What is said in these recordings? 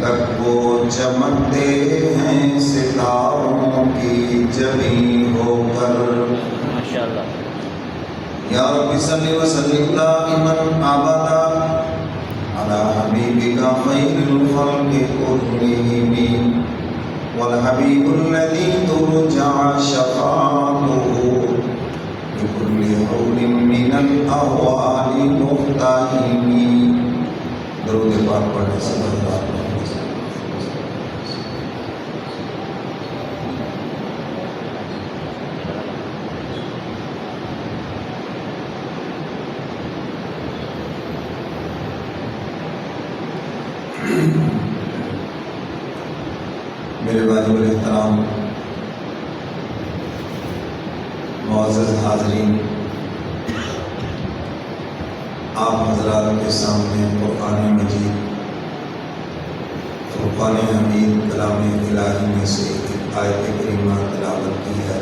تک وہ چمکتے ہیں ستاروں کی جبیں ہو کر. ماشاءاللہ. یا رب صلی وسلم دائما ابدا علی حبیبک خیر الخلق كلهم والحبیب الذی ترجع شفاعته بكل حول من الاهوال مختهم. درود پاک پڑھیں صلی اللہ علیہ وسلم. میرے واجب الاحترام معزز حاضرین، آپ حضرات کے سامنے قرآن مجید فرقان حمید کلام الہی میں سے ایک آیت کریمہ تلاوت کی ہے.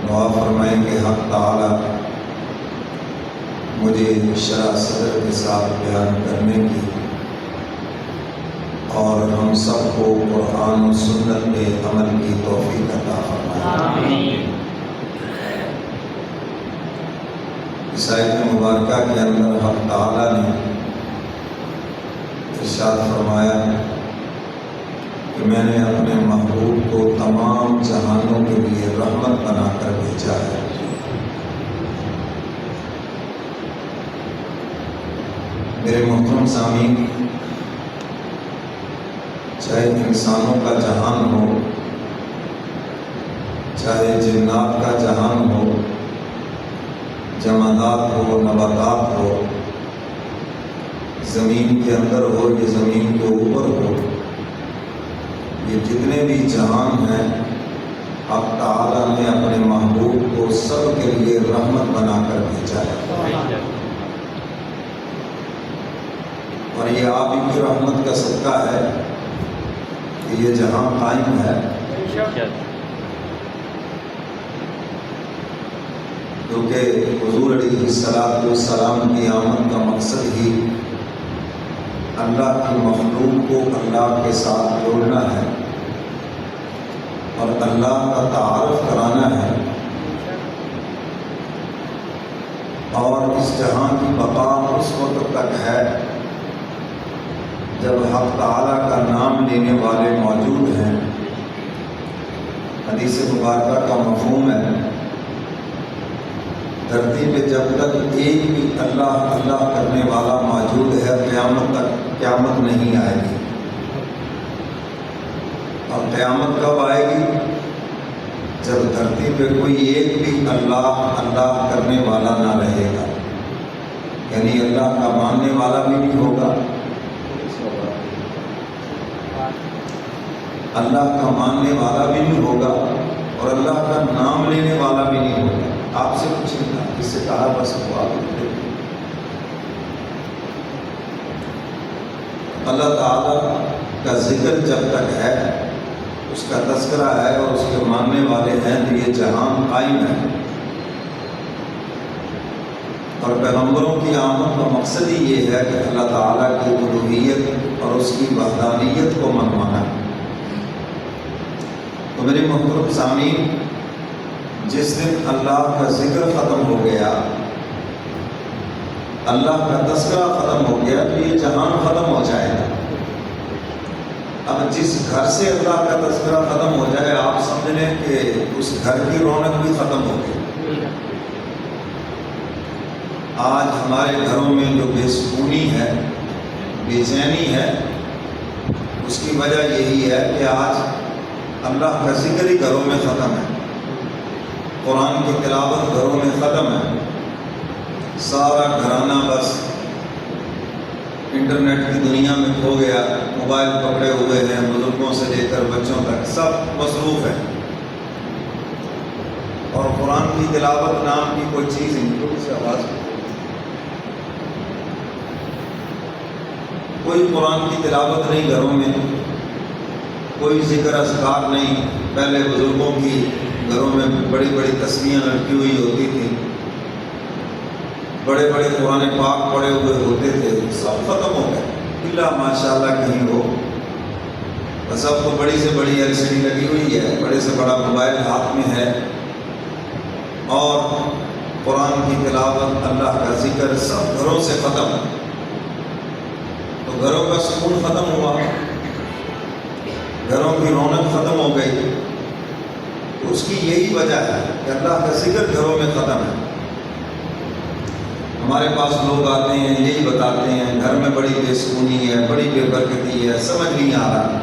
دعا فرمائیں کہ حق تعالی مجھے شرح صدر کے ساتھ بیان کرنے کی اور ہم سب کو قرآن و سنت پہ عمل کی توفیق عطا فرمائے. اس آیت مبارکہ کے اندر حق تعالیٰ نے ارشاد فرمایا کہ میں نے اپنے محبوب کو تمام جہانوں کے لیے رحمت بنا کر بھیجا ہے. میرے محترم سامعین، چاہے انسانوں کا جہان ہو، چاہے جنات کا جہان ہو، جمادات ہو، نباتات ہو، زمین کے اندر ہو یا زمین کے اوپر ہو، یہ جتنے بھی جہان ہیں حق تعالیٰ نے اپنے محبوب کو سب کے لیے رحمت بنا کر بھیجا ہے. اور یہ آپ ہی کی رحمت کا صدقہ ہے کہ یہ جہاں قائم ہے. کیونکہ حضور علیہ السلام کی آمد کا مقصد ہی اللہ کی مخلوق کو اللہ کے ساتھ جوڑنا ہے اور اللہ کا تعارف کرانا ہے. اور اس جہاں کی بقا اس وقت تک ہے جب حق تعالیٰ کا نام لینے والے موجود ہیں. حدیث مبارکہ کا مفہوم ہے دھرتی پہ جب تک ایک بھی اللہ اللہ کرنے والا موجود ہے قیامت تک قیامت نہیں آئے گی. اور قیامت کب آئے گی؟ جب دھرتی پہ کوئی ایک بھی اللہ اللہ کرنے والا نہ رہے گا، یعنی اللہ کا ماننے والا بھی نہیں ہوگا، اللہ کا ماننے والا بھی نہیں ہوگا اور اللہ کا نام لینے والا بھی نہیں ہوگا. آپ سے کچھ نہیں کہا، اس سے کہا بس ہوا. اللہ تعالیٰ کا ذکر جب تک ہے، اس کا تذکرہ ہے اور اس کے ماننے والے ہیں تو یہ جہان قائم ہے. اور پیغمبروں کی آمد کا مقصد ہی یہ ہے کہ اللہ تعالیٰ کی الوہیت اور اس کی وحدانیت کو منوانا. تو میرے محترم سامعین، جس دن اللہ کا ذکر ختم ہو گیا، اللہ کا تذکرہ ختم ہو گیا تو یہ جہان ختم ہو جائے گا. اب جس گھر سے اللہ کا تذکرہ ختم ہو جائے آپ سمجھ لیں کہ اس گھر کی رونق بھی ختم ہو گئی. آج ہمارے گھروں میں جو بے سکونی ہے، بے چینی ہے، اس کی وجہ یہی ہے کہ آج اللہ کا ذکر ہی گھروں میں ختم ہے، قرآن کی تلاوت گھروں میں ختم ہے. سارا گھرانہ بس انٹرنیٹ کی دنیا میں کھو گیا، موبائل پکڑے ہوئے ہیں، بزرگوں سے لے کر بچوں تک سب مصروف ہیں اور قرآن کی تلاوت نام کی کوئی چیز نہیں. تھوڑی سی آواز، کوئی قرآن کی تلاوت نہیں گھروں میں، کوئی ذکر اذکار نہیں. پہلے بزرگوں کی گھروں میں بڑی بڑی تسبیحیں لٹکی ہوئی ہوتی تھیں، بڑے بڑے قرآن پاک پڑے ہوئے ہوتے تھے، سب ختم ہو گئے. الحمدللہ ماشاءاللہ کہیں ہو، بس اب تو بڑی سے بڑی LCD لگی ہوئی ہے، بڑے سے بڑا موبائل ہاتھ میں ہے، اور قرآن کی تلاوت، اللہ کا ذکر سب گھروں سے ختم، تو گھروں کا سکون ختم ہوا، گھروں کی رونق ختم ہو گئی۔ تو اس کی یہی وجہ ہے کہ اللہ کا ذکر گھروں میں ختم ہے۔ ہمارے پاس لوگ آتے ہیں، یہی بتاتے ہیں گھر میں بڑی بے سکونی ہے، بڑی بے برکتی ہے، سمجھ نہیں آ رہا۔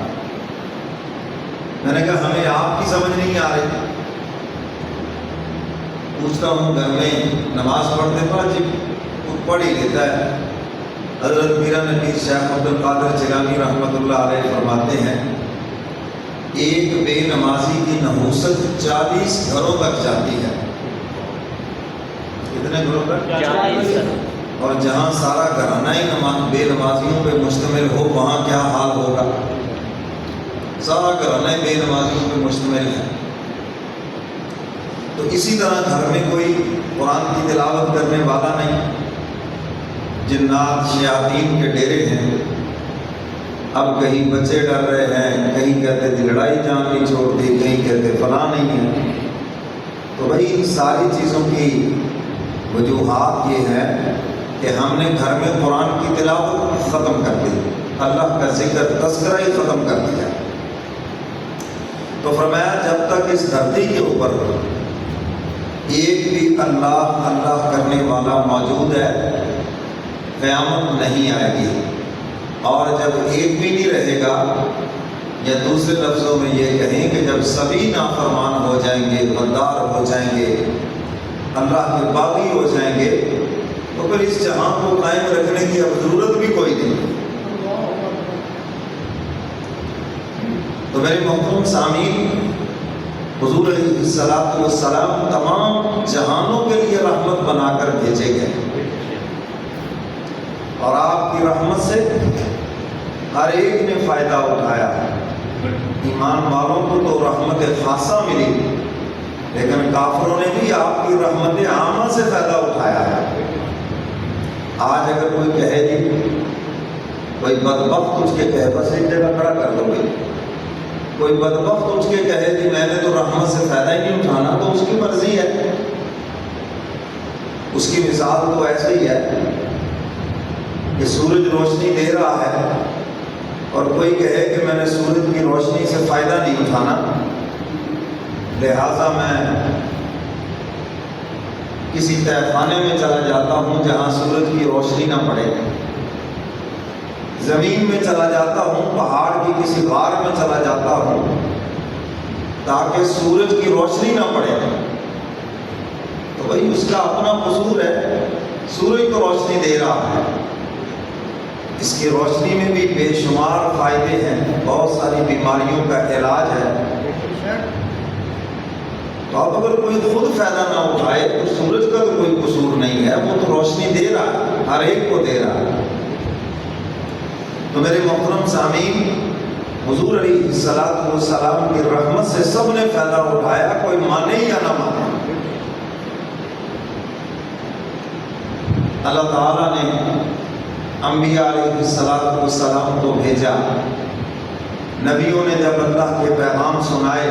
میں نے کہا ہمیں آپ کی سمجھ نہیں آ رہی۔ پوچھتا ہوں گھر میں نماز پڑھتے پڑھا جی پڑھ ہی لیتا ہے۔ حضرت میرا نبی شیخ عبد القادر جیلانی رحمۃ اللہ علیہ فرماتے ہیں ایک بے نمازی کی نحوست 40 گھروں تک جاتی ہے۔ کتنے گھروں تک؟ 40۔ اور جہاں سارا گھرانہ ہی بے نمازیوں پہ مشتمل ہو، وہاں کیا حال ہوگا؟ سارا گھرانہ بے نمازیوں پہ مشتمل ہے۔ تو اسی طرح گھر میں کوئی قرآن کی تلاوت کرنے والا نہیں، جنات شیاطین کے ڈیرے ہیں۔ اب کہیں بچے ڈر رہے ہیں، کہیں کہتے تھے لڑائی جان نہیں چھوڑ دی، کہیں کہتے فلاں نہیں ہے۔ تو بھائی ان ساری چیزوں کی وجوہات یہ ہے کہ ہم نے گھر میں قرآن کی تلاوت ختم کر دی، اللہ کا ذکر تذکرہ ہی ختم کر دیا۔ تو فرمایا جب تک اس دھرتی کے اوپر ایک بھی اللہ اللہ کرنے والا موجود ہے، قیامت نہیں آئے گی۔ اور جب ایک بھی نہیں رہے گا، یا دوسرے لفظوں میں یہ کہیں کہ جب سبھی نافرمان ہو جائیں گے، غدار ہو جائیں گے، اللہ کے باغی ہو جائیں گے، تو پھر اس جہاں کو قائم رکھنے کی اب ضرورت بھی کوئی نہیں۔ تو میرے محترم سامعین، حضور علیہ الصلوۃ والسلام تمام جہانوں کے لیے رحمت بنا کر بھیجے گئے، اور آپ کی رحمت سے ہر ایک نے فائدہ اٹھایا۔ ایمان والوں کو تو رحمت خاصہ ملی، لیکن کافروں نے بھی آپ کی رحمت عامہ سے فائدہ اٹھایا ہے۔ آج اگر کوئی کہے جی کوئی بدبخت اس کے کہے، بس ایک جگہ کھڑا کر دو گے، کوئی بدبخت اس کے کہے جی میں نے تو رحمت سے فائدہ ہی نہیں اٹھانا، تو اس کی مرضی ہے۔ اس کی مثال تو ایسے ہی ہے کہ سورج روشنی دے رہا ہے، اور کوئی کہے کہ میں نے سورج کی روشنی سے فائدہ نہیں اٹھانا، لہٰذا میں کسی تہہ خانے میں چلا جاتا ہوں جہاں سورج کی روشنی نہ پڑے، زمین میں چلا جاتا ہوں، پہاڑ کی کسی غار میں چلا جاتا ہوں تاکہ سورج کی روشنی نہ پڑے۔ تو بھائی اس کا اپنا قصور ہے، سورج تو روشنی دے رہا ہے، اس کی روشنی میں بھی بے شمار فائدے ہیں، بہت ساری بیماریوں کا علاج ہے۔ تو اب اگر کوئی خود فائدہ نہ اٹھائے تو سورج کا تو کوئی قصور نہیں ہے، وہ تو روشنی دے رہا ہے، ہر ایک کو دے رہا ہے۔ تو میرے محترم سامعین، حضور علیہ الصلوۃ والسلام کی رحمت سے سب نے فائدہ اٹھایا، کوئی مانے یا نہ مانے۔ اللہ تعالیٰ نے انبیاء علیہ الصلوۃ والسلام کو بھیجا، نبیوں نے جب اللہ کے پیغام سنائے،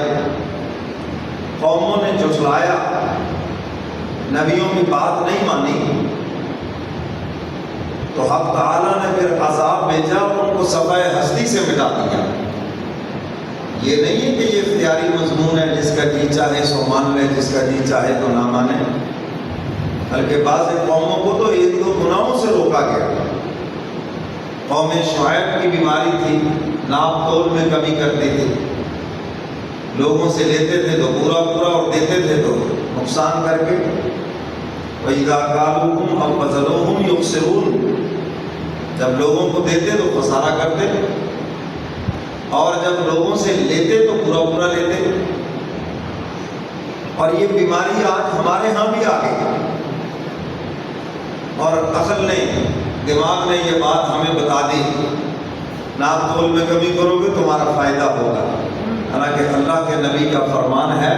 قوموں نے جھٹلایا، نبیوں کی بات نہیں مانی، تو حق تعالیٰ نے پھر عذاب بھیجا اور ان کو صفحہ ہستی سے مٹا دیا۔ یہ نہیں ہے کہ یہ اختیاری مضمون ہے، جس کا جی چاہے سو مان لے، جس کا جی چاہے تو نہ مانے، بلکہ بعض قوموں کو تو ایک دو گناہوں سے روکا گیا۔ قوم شعیب کی بیماری تھی، ناپ تول میں کمی کرتی تھی، لوگوں سے لیتے تھے تو پورا اور دیتے تھے تو نقصان کر کے۔ وَإِذَا كَالُوهُمْ أَوْ وَزَنُوهُمْ يُخْسِرُونَ، جب لوگوں کو دیتے تو خسارہ کرتے، اور جب لوگوں سے لیتے تو پورا لیتے۔ اور یہ بیماری آج ہمارے ہاں بھی آ گئی، اور عقل نے، دماغ نے یہ بات ہمیں بتا دی، ناپ تول میں کمی کرو گے تمہارا فائدہ ہوگا۔ حالانکہ اللہ کے نبی کا فرمان ہے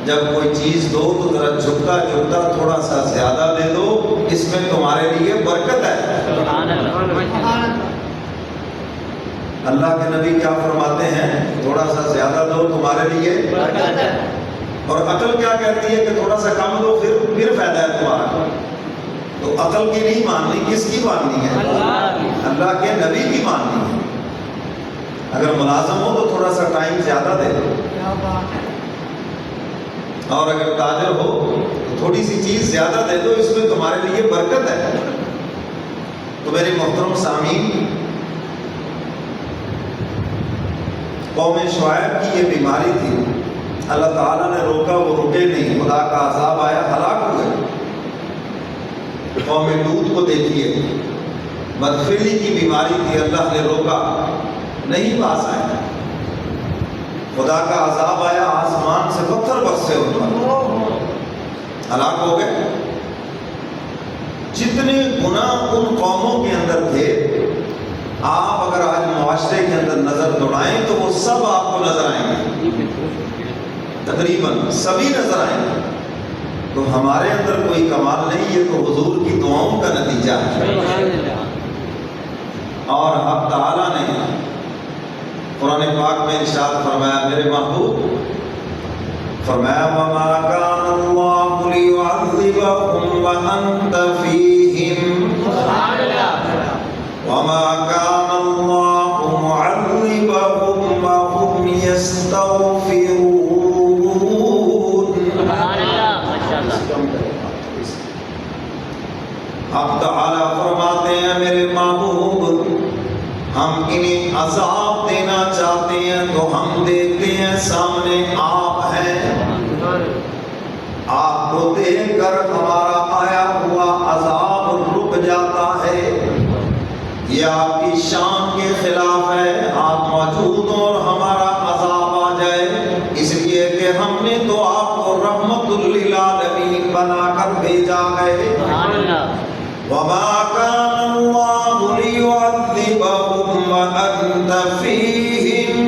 جب کوئی چیز دو تو ذرا جھکتا تھوڑا سا زیادہ دے دو، اس میں تمہارے لیے برکت ہے۔ اللہ کے نبی کیا فرماتے ہیں؟ تھوڑا سا زیادہ دو تمہارے لیے برکت ہے۔ اور عقل کیا کہتی ہے کہ تھوڑا سا کم دو پھر فائدہ ہے تمہارا۔ تو عقل کی نہیں ماننی، کس کی ماننی ہے؟ اللہ کے نبی کی ماننی ہے۔ اگر ملازم ہو تو تھوڑا سا ٹائم زیادہ دے دو، اور اگر تاجر ہو تو تھوڑی سی چیز زیادہ دے دو، اس میں تمہارے لیے برکت ہے۔ تو میرے محترم سامعین، قوم شعیب کی یہ بیماری تھی، اللہ تعالیٰ نے روکا، وہ رکے نہیں، خدا کا عذاب آیا، ہلاک ہوئے۔ قوم لوط کو دیکھیے، بدفعلی کی بیماری تھی، اللہ نے روکا، نہیں پاس آئے، خدا کا عذاب آیا، آسمان سے پتھر برسے ان پر، ہلاک ہو گئے۔ جتنے گناہ ان قوموں کے اندر تھے، آپ اگر آج معاشرے کے اندر نظر دوڑائیں تو وہ سب آپ کو نظر آئیں گے، تقریباً سبھی نظر آئیں گے۔ تو ہمارے اندر کوئی کمال نہیں، یہ تو حضور کی دعاؤں کا نتیجہ ہے۔ اور اب تعالیٰ نے قرآن پاک میں ارشاد فرمایا، میرے محبوب فرمایا وَمَا كَانَ اللَّهُ لِيُعَذِّبَهُمْ وَأَنْتَ فِيهِمْ وَمَا كَانَ اللَّهُ مُعَذِّبَهُمْ وَهُمْ يَسْتَغْفِرُونَ۔ اب تعالیٰ فرماتے ہیں، میرے محبوب ہم انہیں عذاب دینا چاہتے ہیں تو ہم دیتے ہیں، سامنے آپ ہیں، آپ کو دیکھ کر ہمارا آیا ہوا عذاب رک جاتا ہے۔ یہ آپ کی شان کے خلاف ہے، آپ موجود ہو اور ہمارا عذاب آ جائے، اس لیے کہ ہم نے تو آپ کو رحمت للعالمین بنا کر بھیجا ہے۔ وَمَا كَانَ اللَّهُ لِيُعَذِّبَهُمْ وَأَنْتَ فِيهِمْ۔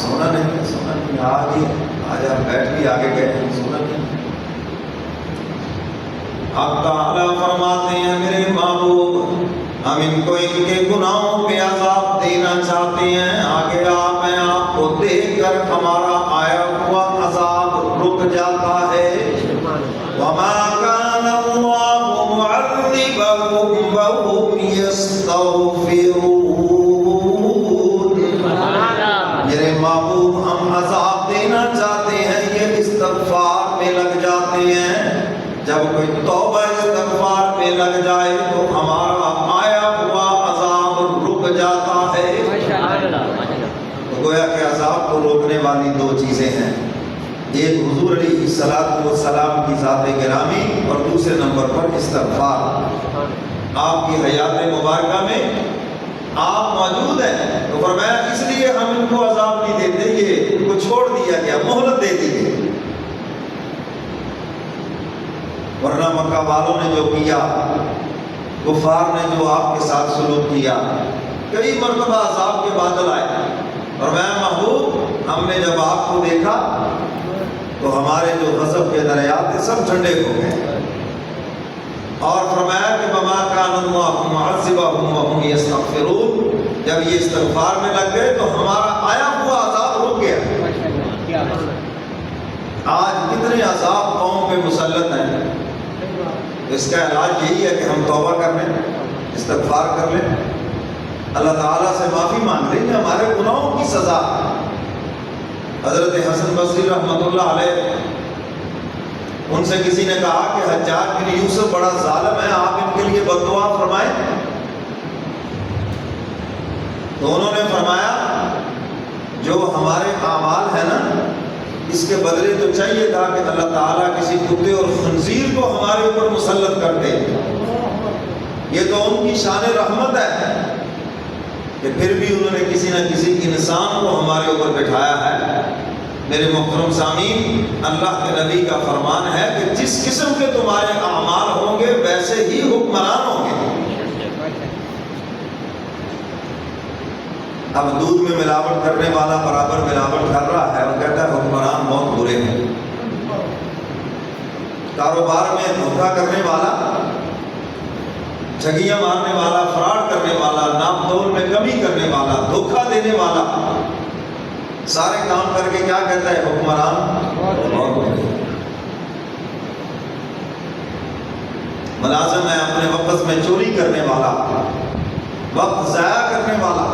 سونا نہیں آج آپ بیٹھ بھی آگے گئے، سونا نہیں۔ اب تعالیٰ فرماتے ہیں، میرے محبوب ہم ان کو ان کے گناہوں پہ عذاب دینا چاہتے ہیں، آگے آپ ہیں، آپ کو دیکھ کر ہمارا آیا ہوا عذاب رک جاتا ہے۔ وَمَا كَانَ اللَّهُ مُعَذِّبَهُمْ وَهُمْ يَسْتَغْفِرُونَ۔ میرے محبوب ہم عذاب دینا چاہتے ہیں، یہ استغفار میں لگ جاتے ہیں۔ جب کوئی توبہ استغفار میں لگ جائے تو ہمارا آیا ہوا عذاب رک جاتا ہے۔ تو گویا کہ عذاب کو روکنے والی دو چیزیں ہیں، ایک حضور علیہ الصلوۃ والسلام کی ذات گرامی، اور دوسرے نمبر پر استغفار۔ آپ کی حیات مبارکہ میں آپ موجود ہیں، تو فرمایا اس لیے ہم ان کو عذاب نہیں دیتے، یہ ان کو چھوڑ دیا گیا، مہلت دے دی گئی۔ ورنہ مکہ والوں نے جو کیا، کفار نے جو آپ کے ساتھ سلوک کیا، کئی مرتبہ عذاب کے بادل آئے، اور میں محبوب ہم نے جب آپ کو دیکھا تو ہمارے جو غضب کے دریات تھے سب ٹھنڈے ہو گئے، اور فرمایا کہ وَمَا كَانَ اللَّهُ مُعَذِّبَهُمْ وَهُمْ يَسْتَغْفِرُونَ۔ جب یہ استغفار میں لگ گئے تو ہمارا آیا ہوا عذاب رک گیا۔ آج کتنے عذاب قوم پہ مسلط ہیں، اس کا علاج یہی ہے کہ ہم توبہ کر لیں، استغفار کر لیں، اللہ تعالیٰ سے معافی مانگ لیں کہ ہمارے گناہوں کی سزا۔ حضرت حسن بصری رحمۃ اللہ علیہ، ان سے کسی نے کہا کہ حجاج بن یوسف بڑا ظالم ہے، آپ ان کے لیے بد دعا فرمائیں۔ تو انہوں نے فرمایا جو ہمارے اعمال ہیں نا، اس کے بدلے تو چاہیے تھا کہ اللہ تعالیٰ کسی کتے اور خنزیر کو ہمارے اوپر مسلط کرتے، یہ تو ان کی شان رحمت ہے کہ پھر بھی انہوں نے کسی نہ کسی انسان کو ہمارے اوپر بٹھایا ہے۔ میرے محترم سامعین، اللہ کے نبی کا فرمان ہے کہ جس قسم کے تمہارے اعمال ہوں گے ویسے ہی حکمران ہوں گے۔ اب دودھ میں ملاوٹ کرنے والا برابر ملاوٹ کر رہا ہے اور کہتا ہے حکمران بہت برے ہیں۔ کاروبار میں دھوکہ کرنے والا ٹھگیاں مارنے والا، فراڈ کرنے والا، ناپ تول میں کمی کرنے والا، دھوکہ دینے والا، سارے کام کر کے کیا کہتا ہے حکمران بہت برے۔ ملازم ہے اپنے وقت میں چوری کرنے والا، وقت ضائع کرنے والا،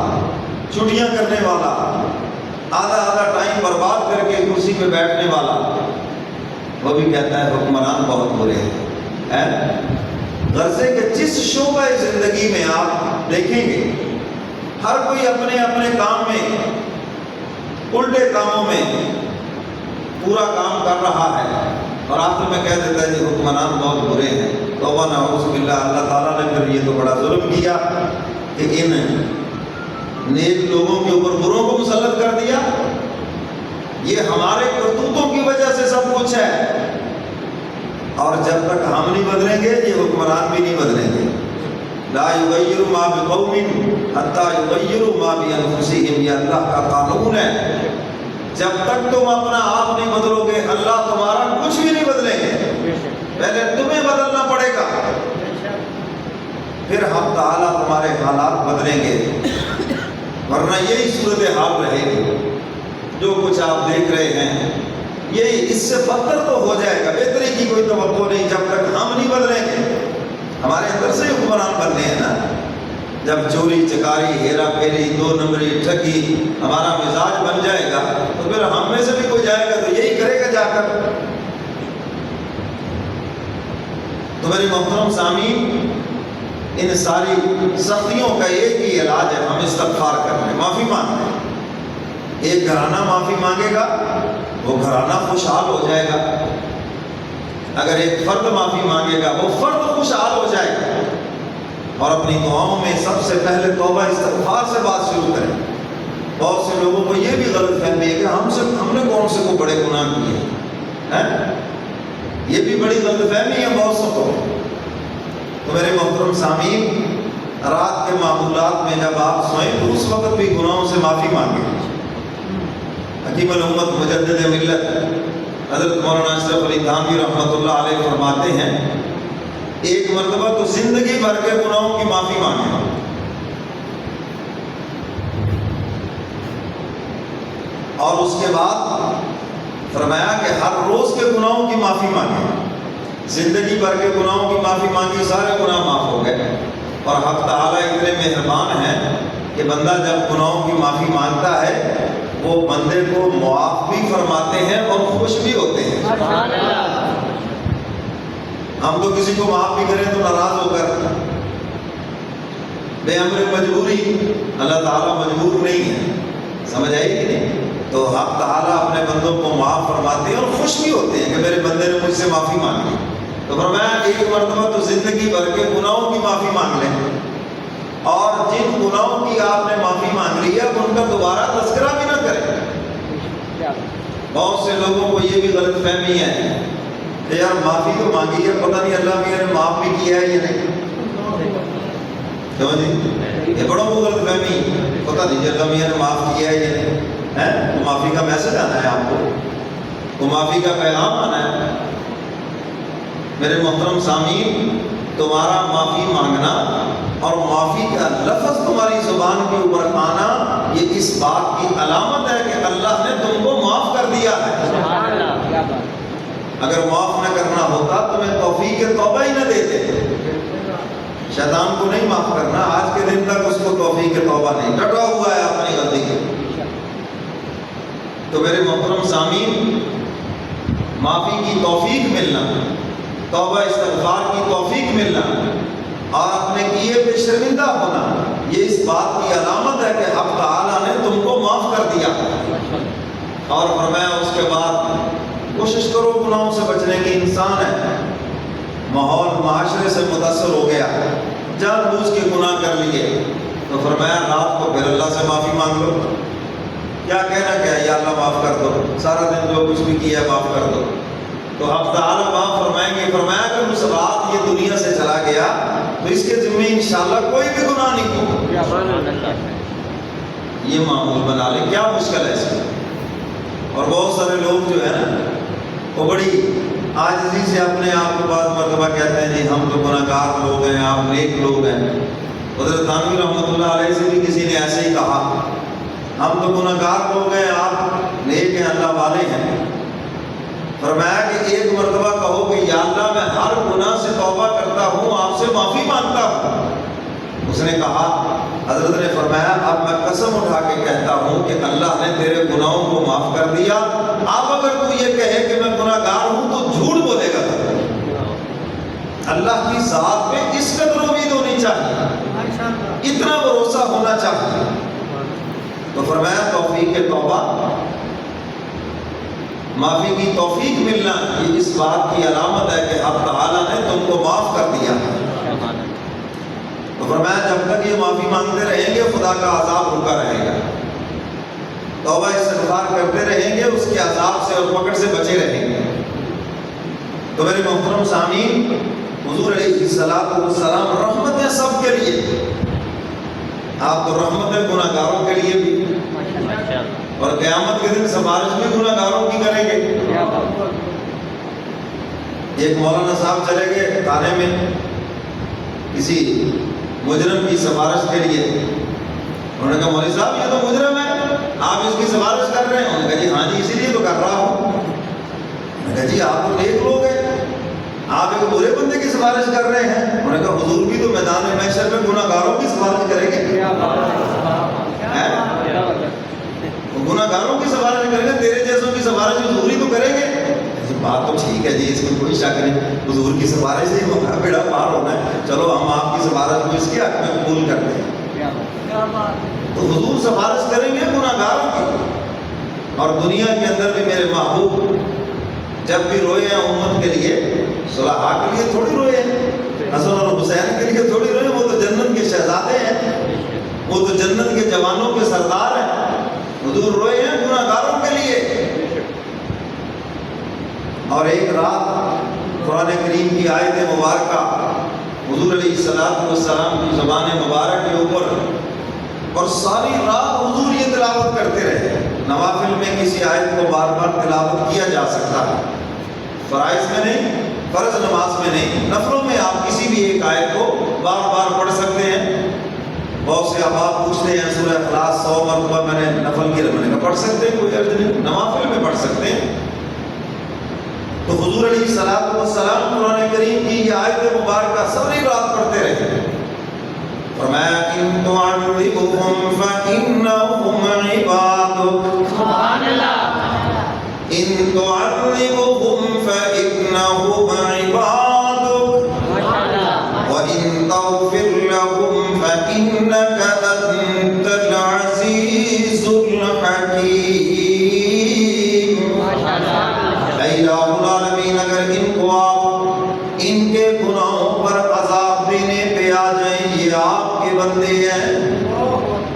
چھٹیاں کرنے والا، آدھا ٹائم برباد کر کے کرسی پہ بیٹھنے والا، وہ بھی کہتا ہے حکمران بہت برے ہیں۔ غرضے کہ جس شعبہ زندگی میں آپ دیکھیں گے، ہر کوئی اپنے اپنے کام میں، الٹے کاموں میں پورا کام کر رہا ہے، اور آخر میں کہہ دیتا ہے کہ حکمران بہت برے ہیں۔ توبہ نعوذ باللہ۔ اللہ تعالیٰ نے پھر یہ تو بڑا ظلم کیا کہ ان نیک لوگوں کے اوپر بروں کو مسلط کر دیا۔ یہ ہمارے کرتوتوں کی وجہ سے سب کچھ ہے، اور جب تک ہم نہیں بدلیں گے یہ حکمران بھی نہیں بدلیں گے۔ لا یغیر ما بقوم حتی یغیروا ما بانفسہم، یہ اللہ کا قانون ہے۔ جب تک تم اپنا آپ نہیں بدلو گے اللہ تمہارا کچھ بھی نہیں بدلیں گے، پہلے تمہیں بدلنا پڑے گا، پھر ہم تعالیٰ تمہارے حالات بدلیں گے، ورنہ یہی صورتحال رہے گی۔ جو کچھ آپ دیکھ رہے ہیں یہ اس سے بدتر تو ہو جائے گا، بہتری کی کوئی توقع نہیں جب تک ہم نہیں بدلیں گے۔ ہمارے اندر سے حکمران بننے ہیں نا۔ جب چوری چکاری، ہیرا پھیری، 2 نمبری، ٹھگی ہمارا مزاج بن جائے گا تو پھر ہم میں سے بھی کوئی جائے گا تو یہی کرے گا جا کر۔ تو میرے محترم سامعین، ان ساری سختیوں کا ایک ہی علاج ہے، ہم استغفار کر لیں، معافی مانگ لیں۔ ایک گھرانہ معافی مانگے گا وہ گھرانہ خوشحال ہو جائے گا، اگر ایک فرد معافی مانگے گا وہ فرد خوشحال ہو جائے گا۔ اور اپنی دعاؤں میں سب سے پہلے توبہ استغفار سے بات شروع کریں۔ بہت سے لوگوں کو یہ بھی غلط فہمی ہے کہ ہم نے کون سے کو بڑے گناہ کیے ہیں، یہ بھی بڑی غلط فہمی ہے بہت سو کو۔ تو میرے محترم سامعین، رات کے معمولات میں جب آپ سوئیں تو اس وقت بھی گناہوں سے معافی مانگیں۔ حکیم الامت مجدد ملت حضرت مولانا اشرف علی تھانوی رحمۃ اللہ علیہ فرماتے ہیں، ایک مرتبہ تو زندگی بھر کے گناہوں کی معافی مانگیں، اور اس کے بعد فرمایا کہ ہر روز کے گناہوں کی معافی مانگیں۔ زندگی بھر کے گناہوں کی معافی مانگی، سارے گناہ معاف ہو گئے۔ اور حق تعالیٰ اتنے مہربان ہیں کہ بندہ جب گناہوں کی معافی مانگتا ہے وہ بندے کو معاف بھی فرماتے ہیں اور خوش بھی ہوتے ہیں۔ ہم تو کسی کو معاف بھی کریں تو ناراض ہو کر، بے امر مجبوری، اللہ تعالیٰ مجبور نہیں ہے، سمجھ آئی کہ نہیں؟ تو حق تعالیٰ اپنے بندوں کو معاف فرماتے ہیں اور خوش بھی ہوتے ہیں کہ میرے بندے نے مجھ سے معافی مانگی۔ تو فرمایا ایک مرتبہ تو زندگی بھر کے گناہوں کی معافی مانگ لیں، اور جن گناہوں کی آپ نے معافی مانگ لی ہے ان کا دوبارہ تذکرہ بھی نہ کریں۔ بہت سے لوگوں کو یہ بھی غلط فہمی ہے کہ یار معافی تو مانگی ہے، پتہ نہیں اللہ میاں نے معاف بھی کیا ہے یا نہیں۔ کیوں جی؟ یہ بڑوں کو غلط فہمی، پتہ نہیں اللہ میاں نے معاف کیا ہے یا نہیں ہے۔ تو معافی کا میسج آنا ہے آپ کو، تو معافی کا پیغام آنا ہے۔ میرے محترم سامعین، تمہارا معافی مانگنا اور معافی کا لفظ تمہاری زبان کے اوپر آنا یہ اس بات کی علامت ہے کہ اللہ نے تم کو معاف کر دیا ہے۔ اگر معاف نہ کرنا ہوتا تمہیں توفیق توبہ ہی نہ دیتے۔ شیطان کو نہیں معاف کرنا، آج کے دن تک اس کو توفیق توبہ نہیں، ڈٹا ہوا ہے اپنی غلطی کے۔ تو میرے محترم سامعین، معافی کی توفیق ملنا، توبہ استغفار کی توفیق ملنا اور اپنے کیے پہ شرمندہ ہونا، یہ اس بات کی علامت ہے کہ حق تعالیٰ نے تم کو معاف کر دیا۔ اور فرمایا اس کے بعد کوشش کرو گناہوں سے بچنے کی۔ انسان ہے، ماحول معاشرے سے متاثر ہو گیا، جان بوجھ کے گناہ کر لیے، تو فرمایا رات کو پھر اللہ سے معافی مانگ لو۔ کیا کہنا کیا ہے، یا اللہ معاف کر دو، سارا دن جو کچھ بھی کیا ہے معاف کر دو، تو حق تعالیٰ معاف فرمائیں گے۔ فرمایا کہ اس رات یہ دنیا سے چلا گیا تو اس کے ذمہ انشاءاللہ کوئی بھی گناہ نہیں ہوگا۔ یہ معمول بنا لے، کیا مشکل ہے اس میں۔ اور بہت سارے لوگ جو ہے نا وہ بڑی عاجزی سے اپنے آپ کو بعض مرتبہ کہتے ہیں جی ہم تو گناہگار لوگ ہیں، آپ نیک لوگ ہیں۔ حضرت تھانوی رحمۃ اللہ علیہ سے بھی کسی نے ایسے ہی کہا، ہم تو گناہگار لوگ ہیں، آپ نیک ہیں، اللہ والے ہیں۔ فرمایا کہ ایک مرتبہ کہو کہ یا اللہ میں ہر گناہ سے توبہ کرتا ہوں، آپ سے معافی مانگتا ہوں۔ اس نے کہا، حضرت نے فرمایا اب میں قسم اٹھا کے کہتا ہوں کہ اللہ نے تیرے گناہوں کو معاف کر دیا، اب اگر تو یہ کہے کہ میں گناہگار ہوں تو جھوٹ بولے گا۔ اللہ کی ذات میں اس قدر امید ہونی چاہیے، اتنا بھروسہ ہونا چاہیے۔ تو فرمایا توفیق توبہ، معافی کی توفیق ملنا یہ اس بات کی علامت ہے کہ اب تعالیٰ نے تم کو معاف کر دیا۔ تو فرمایا جب تک یہ معافی مانگتے رہیں گے خدا کا عذاب رکا رہے گا، توبہ استغفار کرتے رہیں گے، اس کے عذاب سے اور پکڑ سے بچے رہیں گے۔ تو میرے محترم سامعین، حضور علیہ السلام رحمت ہے سب کے لیے، آپ تو رحمت ہے گناہگاروں کے لیے بھی، اور قیامت کے دن سفارش بھی گناہگاروں کی کریں گے۔ ایک مولانا صاحب چلے گئے تھانے میں کسی مجرم کی سفارش کے لیے، انہوں نے کہا مولوی صاحب یہ تو مجرم ہے، آپ اس کی سفارش کر رہے ہیں؟ انہوں نے کہا جی ہاں جی اسی لیے تو کر رہا ہوں۔ انہوں نے کہا جی آپ تو نیک لوگ ہیں، آپ ایک برے بندے کی سفارش کر رہے ہیں؟ انہوں نے کہا حضور بھی تو میدان محشر میں گناہگاروں کی سفارش کریں گے، گناہگاروں کی سفارش کریں گے، تیرے جیسوں کی سفارش حضور ہی تو کریں گے۔ بات تو ٹھیک ہے جی، اس میں کوئی شک نہیں، حضور کی سفارش سے ہمارا بیڑا پار ہونا ہے، چلو ہم آپ کی سفارش کو اس کے حق میں قبول کرتے ہیں۔ تو حضور سفارش کریں گے گناہگاروں کی۔ اور دنیا کے اندر بھی میرے محبوب جب بھی روئے ہیں امت کے لیے، صلحاء کے لیے تھوڑی روئے ہیں، حسن اور حسین کے لیے تھوڑی روئے ہیں، وہ تو جنت کے شہزادے ہیں، وہ تو جنت کے جوانوں کے سردار ہیں۔ حضور روئے ہیں گناہگاروں کے لیے۔ اور ایک رات قرآن کریم کی آیت مبارکہ حضور علیہ السلام کی زبان مبارک کے اوپر، اور ساری رات حضور یہ تلاوت کرتے رہے۔ نوافل میں کسی آیت کو بار بار تلاوت کیا جا سکتا ہے، فرائض میں نہیں، فرض نماز میں نہیں، نفلوں میں آپ کسی بھی ایک آیت کو بار بار پڑھ سکتے ہیں۔ بہت سے احباب پوچھتے ہیں سورہ اخلاص 100 مرتبہ میں نے نفل کی میں نے کہا پڑھ سکتے ہیں، کوئی عرض نہیں، نوافل میں پڑھ سکتے ہیں۔ تو حضور علیہ السلام قرآن کریم کی یہ آیت مبارکہ ساری رات پڑھتے رہے۔ فرمایا ان تعذبهم فإنهم عبادك، سبحان اللہ، ان تعذبهم فإنهم عبادك، وإن تغفر لهم فإنك أنت العزيز الحكيم۔ اے الہ العالمین، اگر ان کو آپ ان کے گناہوں پر عذاب دینے پہ آ جائیں، یہ آپ کے بندے ہیں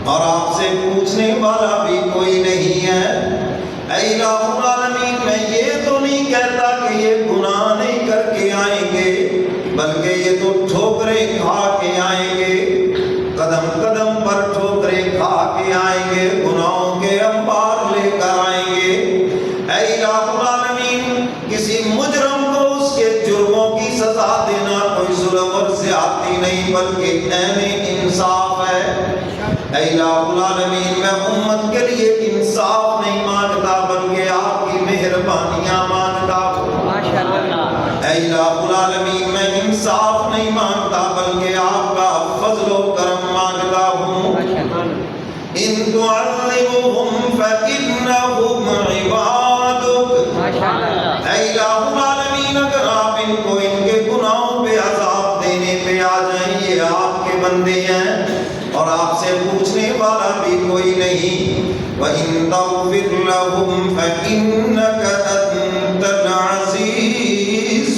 اور آپ سے پوچھنے والا بھی کوئی نہیں ہے۔ اے الہ العالمین، میں یہ تو نہیں کہتا کہ یہ گناہ نہیں کر کے آئیں گے، بلکہ یہ تو ٹھوکریں کھا کے آئیں گے، قدم قدم پر ٹھوکریں کھا کے آئیں گے، گناہوں کے انبار لے کر آئیں گے۔ اے الہ العالمین، کسی مجرم کو اس کے جرموں کی سزا دینا کوئی ظلم اور زیادتی نہیں بلکہ عین انصاف ہے۔ اے الہ العالمین، میں امت کے لیے انصاف نہیں مانگتا بلکہ آپ کی مہربانیاں مانگتا ہوں۔ اے الہ العالمین، میں انصاف نہیں مانگتا بلکہ آپ کا فضل و کرم مانگتا ہوں۔ ان تعذبهم فإنهم عبادك، اے الہ العالمین، اگر آپ ان کو ان کے گناہوں پہ عذاب دینے پہ آ جائیں، یہ آپ کے بندے ہیں اور آپ سے پوچھنے والا بھی کوئی نہیں۔ وَإِن تَغْفِرْ لَهُمْ فَإِنَّكَ أَنْتَ الْعَزِيزُ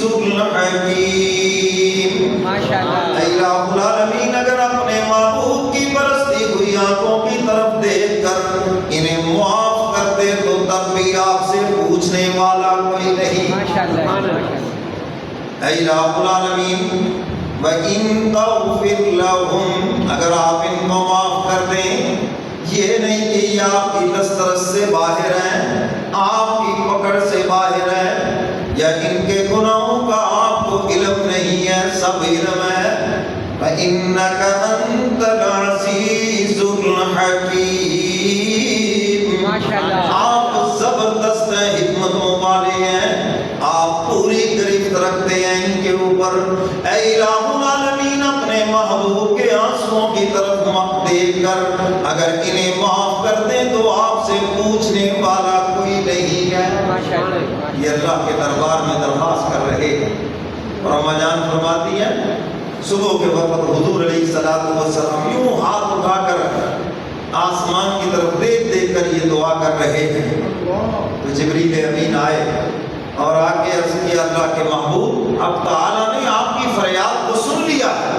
الْحَكِيمُ۔ اے الہ العالمین، اگر اپنے معبود کی برستی ہوئی آنکھوں کی طرف دیکھ کر انہیں معاف کر دے تو تب بھی آپ سے پوچھنے والا کوئی نہیں۔ اے الہ العالمین، وَإِن تَغْفِرْ لَهُمْ، اگر آپ ان کو معاف کر دیں، یہ نہیں کہ یہ آپ کی دسترس سے باہر ہیں، آپ کی پکڑ سے باہر ہیں، یا ان کے إنك أنت العزيز الحكيم. آپ زبردست حکمتوں والے ہیں، آپ پوری گرفت رکھتے ہیں ان کے اوپر. اے الہ العالمین، اپنے محبوب کے آنسوؤں کی طرف دیکھ کر اگر انہیں معاف کر دیں تو آپ سے پوچھنے والا کوئی نہیں ہے. یہ اللہ کے دربار میں درخواست کر رہے ہیں. اور اما جان فرماتی ہیں صبح کے وقت حضور علیہ الصلوۃ والسلام یوں ہاتھ اٹھا کر آسمان کی طرف دیکھ دیکھ کر یہ دعا کر رہے ہیں. تو جبریل امین آئے اور آ کے عرض کیا اللہ کے محبوب، اب تعالیٰ نے آپ کی فریاد کو سن لیا ہے.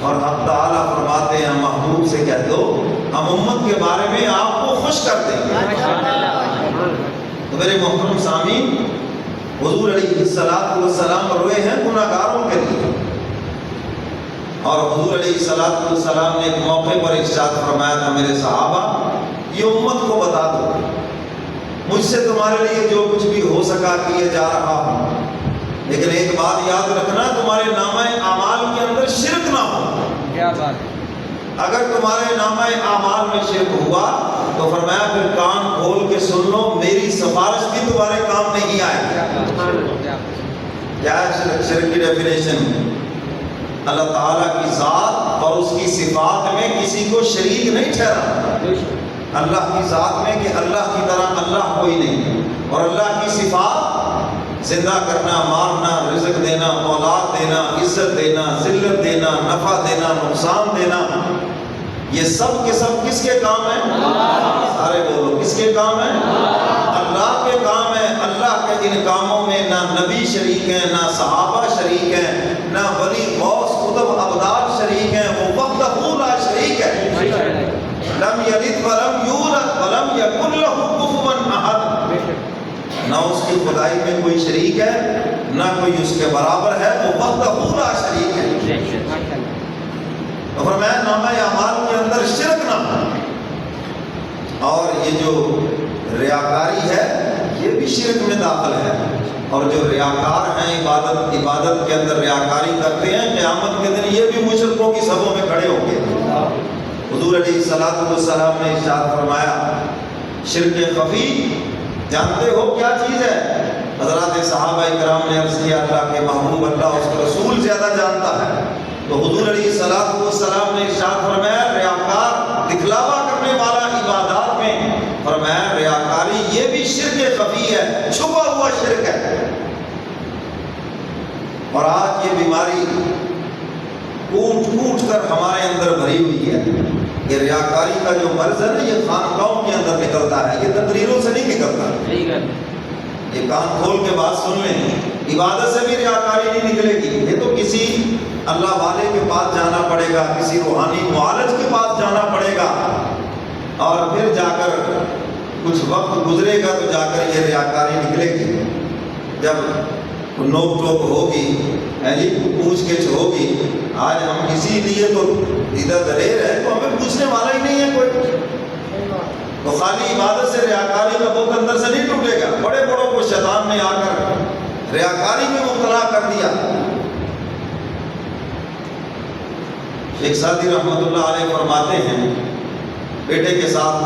اور اب تعالیٰ فرماتے ہیں محبوب سے کہہ دو ہم امت کے بارے میں آپ کو خوش کر دیں گے. تو میرے محترم سامعین، حضور علیہ الصلوۃ والسلام روئے ہیں گناہگاروں کے لیے. اور حضور علیہ الصلوۃ والسلام نے ایک موقع پر ارشاد فرمایا تھا میرے صحابہ یہ امت کو بتا دو مجھ سے تمہارے لیے جو کچھ بھی ہو سکا کیے جا رہا ہوں، لیکن ایک بات یاد رکھنا تمہارے نامہ اعمال کے اندر شرک نہ ہو. کیا بات؟ اگر تمہارے نامہ اعمال میں شرک ہوا تو فرمایا پھر کان کھول کے سن لو میری سفارش بھی تمہارے کام نہیں آئے. کیا ہے شرک کی ڈیفینیشن؟ اللہ تعالیٰ کی ذات اور اس کی صفات میں کسی کو شریک نہیں ٹھہرانا. اللہ کی ذات میں کہ اللہ کی طرح اللہ کوئی نہیں، اور اللہ کی صفات زندہ کرنا، مارنا، رزق دینا، اولاد دینا، عزت دینا، ذلت دینا، نفع دینا، نقصان دینا، یہ سب کے سب کس کے کام ہیں؟ سارے بولو کس کے کام ہیں؟ اللہ کے کام ہے. اللہ کے ان کاموں میں نہ نبی شریک ہیں، نہ صحابہ شریک ہیں، نہ ولی غوث قطب ابدال شریک ہیں. وہ وحدہ لا شریک ہے. لم یلد ولم یولد ولم یکن لہ کفوا احد. نہ اس کی خدائی میں کوئی شریک ہے نہ کوئی اس کے برابر ہے. وہ وحدہ لا شریک ہے. تو فرمایا نامہ اعمال کے اندر شرک نہ ہو. اور یہ جو ریاکاری ہے یہ بھی شرک میں داخل ہے. اور جو ریاکار ہیں عبادت کے اندر ریاکاری کرتے ہیں قیامت کے دن یہ بھی مشرکوں کی صفوں میں کھڑے ہوں گے. حضور علیہ الصلوۃ والسلام نے ارشاد فرمایا شرک خفی جانتے ہو کیا چیز ہے؟ حضرات صحابہ کرام نے عرض کیا اللہ کے محبوب اللہ اس کے رسول زیادہ جانتا ہے. تو حضور علیہ الصلوۃ والسلام نے ارشاد فرمایا ریاکار دکھلاوا کرنے والا عبادات میں فرمایا ریاکاری یہ بھی شرک خفی ہے، چھپا ہوا شرک ہے. اور آج یہ بیماری کوٹ کوٹ کر ہمارے اندر بھری ہوئی ہے. یہ ریاکاری کا جو مرض ہے نا یہ خانقاہوں کے اندر نکلتا ہے، یہ تقریروں سے نہیں نکلتا. یہ کان کھول کے بات سن لیں، عبادت سے بھی ریاکاری نہیں نکلے گی. یہ تو کسی اللہ والے کے پاس جانا پڑے گا، کسی روحانی معالج کے پاس جانا پڑے گا، اور پھر جا کر کچھ وقت گزرے گا تو جا کر یہ ریاکاری نکلے گی. جب نوک ٹوک ہوگی، جی پوچھ گچھ ہوگی. آج ہم اسی لیے تو ادھر دلیر ہے تو ہمیں پوچھنے والا ہی نہیں ہے کوئی. تو خالی عبادت سے ریاکاری کا بوت اندر سے نہیں ٹوٹے گا. بڑے بڑوں کو شیطان نے آ کر ریاکاری میں مبتلا کر دیا. ایک ساتھی رحمۃ اللہ علیہ فرماتے ہیں بیٹے کے ساتھ